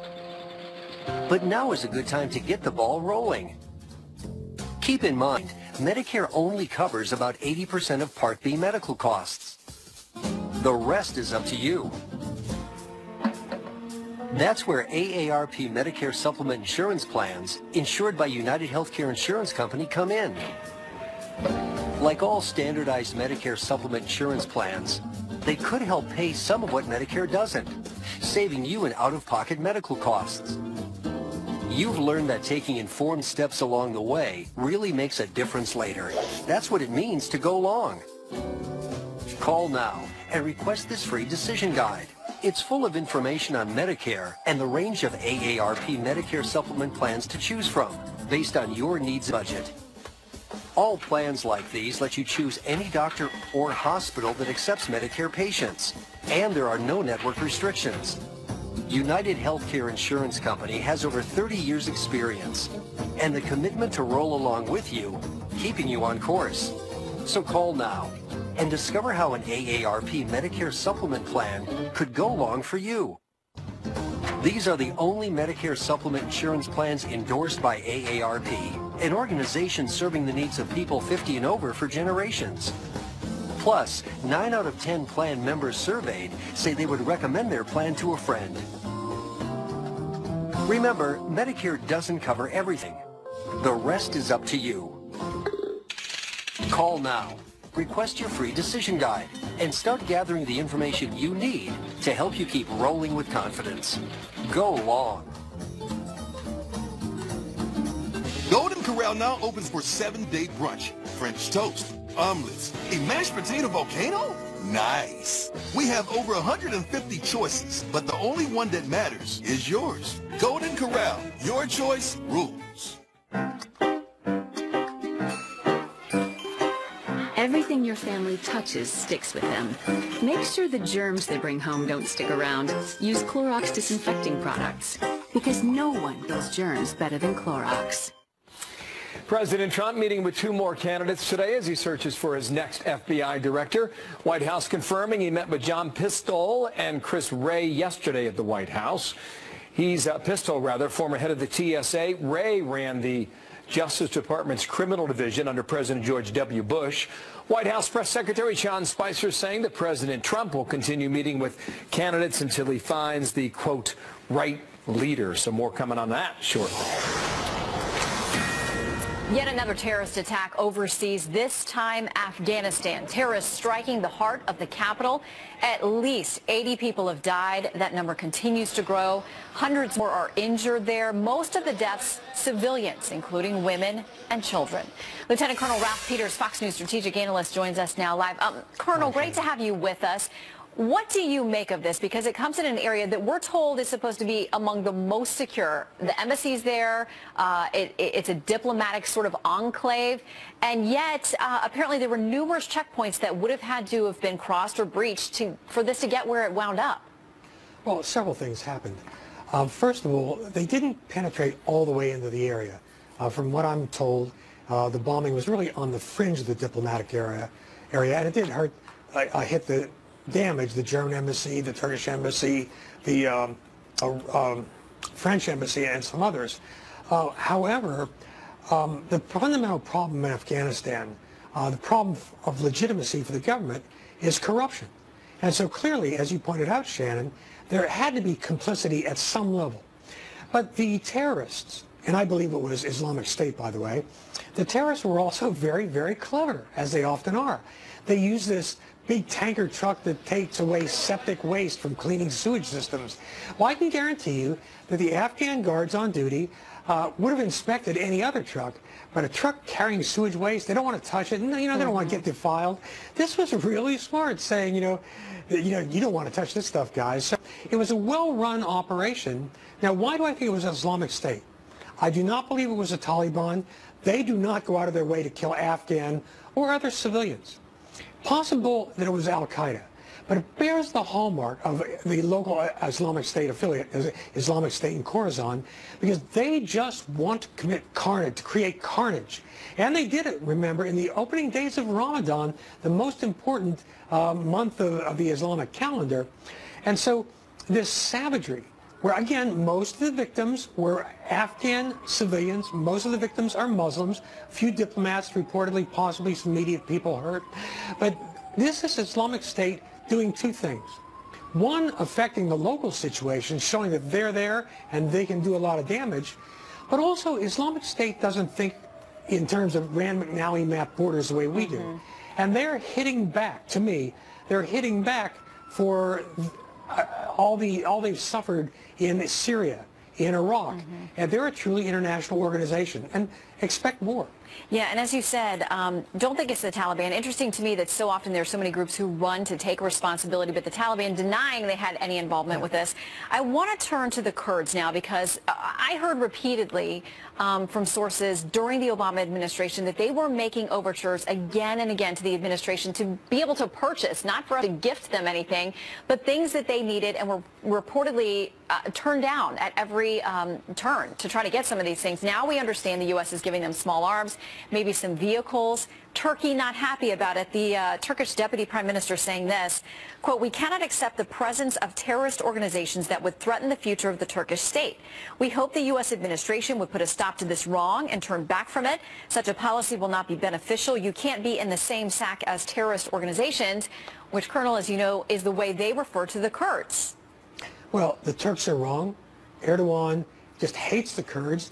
But now is a good time to get the ball rolling. Keep in mind, Medicare only covers about 80% of Part B medical costs. The rest is up to you. That's where AARP Medicare Supplement Insurance Plans, insured by United Healthcare Insurance Company, come in. Like all standardized Medicare supplement insurance plans, they could help pay some of what Medicare doesn't, saving you in out-of-pocket medical costs. You've learned that taking informed steps along the way really makes a difference later. That's what it means to go long. Call now and request this free decision guide. It's full of information on Medicare and the range of AARP Medicare supplement plans to choose from, based on your needs budget. All plans like these let you choose any doctor or hospital that accepts Medicare patients, and there are no network restrictions. United Healthcare Insurance Company has over 30 years experience and the commitment to roll along with you, keeping you on course. So call now and discover how an AARP Medicare supplement plan could go long for you. These are the only Medicare supplement insurance plans endorsed by AARP, an organization serving the needs of people 50 and over for generations. Plus, 9 out of 10 plan members surveyed say they would recommend their plan to a friend. Remember, Medicare doesn't cover everything. The rest is up to you. Call now, request your free decision guide, and start gathering the information you need to help you keep rolling with confidence. Go long. Golden Corral now opens for 7-day brunch, French toast, omelets, a mashed potato volcano? Nice. We have over 150 choices, but the only one that matters is yours. Golden Corral, your choice rules. Everything your family touches sticks with them. Make sure the germs they bring home don't stick around. Use Clorox disinfecting products, because no one kills germs better than Clorox. President Trump meeting with 2 more candidates today as he searches for his next FBI director. White House confirming he met with John Pistole and Chris Wray yesterday at the White House. He's Pistole, former head of the TSA. Wray ran the Justice Department's criminal division under President George W. Bush. White House Press Secretary Sean Spicer saying that President Trump will continue meeting with candidates until he finds the, quote, right leader. So more coming on that shortly. Yet another terrorist attack overseas, this time Afghanistan. Terrorists striking the heart of the capital. At least 80 people have died. That number continues to grow. Hundreds more are injured there. Most of the deaths, civilians, including women and children. Lieutenant Colonel Ralph Peters, Fox News strategic analyst, joins us now live. Colonel, great to have you with us. What do you make of this? Because it comes in an area that we're told is supposed to be among the most secure. The embassy's there. It's a diplomatic sort of enclave. And yet, apparently there were numerous checkpoints that would have had to have been crossed or breached for this to get where it wound up. Well, several things happened. First of all, they didn't penetrate all the way into the area. From what I'm told, the bombing was really on the fringe of the diplomatic area, and it did hurt, hit the damage the German embassy, the Turkish embassy, the French embassy, and some others. However, the fundamental problem in Afghanistan, the problem of legitimacy for the government, is corruption. And so clearly, as you pointed out, Shannon, there had to be complicity at some level. But the terrorists, and I believe it was Islamic State, by the way, the terrorists were also very, very clever, as they often are. They used this big tanker truck that takes away septic waste from cleaning sewage systems. Well, I can guarantee you that the Afghan guards on duty would have inspected any other truck, but a truck carrying sewage waste, they don't want to touch it, and they don't want to get defiled. This was really smart, saying, you don't want to touch this stuff, guys. So it was a well-run operation. Now, why do I think it was Islamic State? I do not believe it was the Taliban. They do not go out of their way to kill Afghan or other civilians. Possible that it was Al-Qaeda, but it bears the hallmark of the local Islamic State affiliate, Islamic State in Khorasan, because they just want to commit carnage, to create carnage. And they did it, remember, in the opening days of Ramadan, the most important month of the Islamic calendar. And so this savagery, where again, most of the victims were Afghan civilians, most of the victims are Muslims, a few diplomats reportedly, possibly some media people hurt. But this is Islamic State doing 2 things. One, affecting the local situation, showing that they're there and they can do a lot of damage. But also, Islamic State doesn't think in terms of Rand McNally map borders the way we do. And they're hitting back, to me, they're hitting back for all they've suffered in Syria, in Iraq. And they're a truly international organization, and expect more. Yeah, and as you said, don't think it's the Taliban. Interesting to me that so often there are so many groups who run to take responsibility, but the Taliban denying they had any involvement with this. I want to turn to the Kurds now, because I heard repeatedly from sources during the Obama administration that they were making overtures again and again to the administration to be able to purchase, not for us to gift them anything, but things that they needed, and were reportedly turned down at every turn to try to get some of these things. Now we understand the U.S. is giving them small arms, maybe some vehicles. Turkey not happy about it. The Turkish Deputy Prime Minister saying this, quote, "We cannot accept the presence of terrorist organizations that would threaten the future of the Turkish state. We hope the U.S. administration would put a stop to this wrong and turn back from it. Such a policy will not be beneficial. You can't be in the same sack as terrorist organizations," which, Colonel, as you know, is the way they refer to the Kurds. Well, the Turks are wrong. Erdogan just hates the Kurds.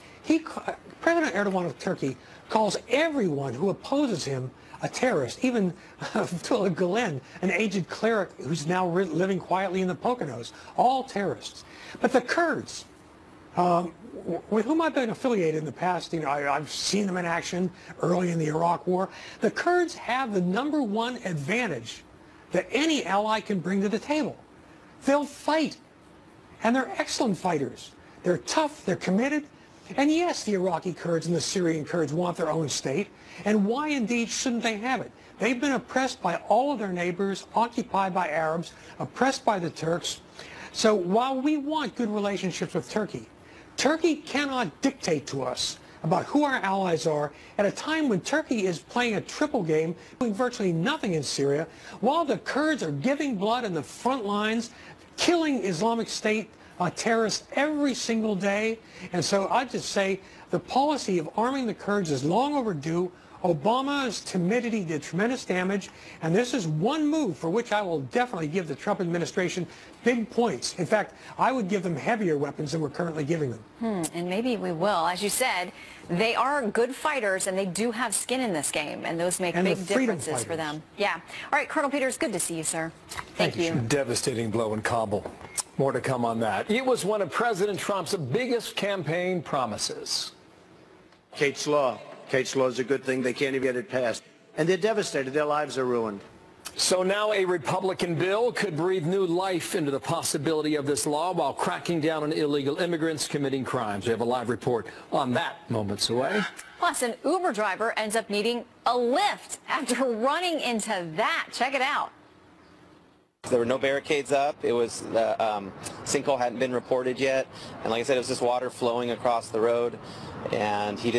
President Erdogan of Turkey calls everyone who opposes him a terrorist, even Fethullah Gulen, an aged cleric who's now living quietly in the Poconos, all terrorists. But the Kurds, with whom I've been affiliated in the past, I've seen them in action early in the Iraq War. The Kurds have the #1 advantage that any ally can bring to the table. They'll fight, and they're excellent fighters. They're tough, they're committed. And yes, the Iraqi Kurds and the Syrian Kurds want their own state. And why indeed shouldn't they have it? They've been oppressed by all of their neighbors, occupied by Arabs, oppressed by the Turks. So while we want good relationships with Turkey, Turkey cannot dictate to us about who our allies are at a time when Turkey is playing a triple game, doing virtually nothing in Syria, while the Kurds are giving blood in the front lines, killing Islamic State terrorists every single day. And so I just say the policy of arming the Kurds is long overdue. Obama's timidity did tremendous damage, and this is one move for which I will definitely give the Trump administration big points. In fact, I would give them heavier weapons than we're currently giving them. And maybe we will. As you said, they are good fighters, and they do have skin in this game, and those make big differences for them. Yeah. All right, Colonel Peters, good to see you, sir. Thank you. Devastating blow in Kabul. More to come on that. It was one of President Trump's biggest campaign promises. Kate's Law. Kate's Law is a good thing. They can't even get it passed. And they're devastated. Their lives are ruined. So now a Republican bill could breathe new life into the possibility of this law while cracking down on illegal immigrants committing crimes. We have a live report on that moments away. Plus, an Uber driver ends up needing a lift after running into that. Check it out. There were no barricades up. It was the sinkhole hadn't been reported yet. And like I said, it was just water flowing across the road. And he didn't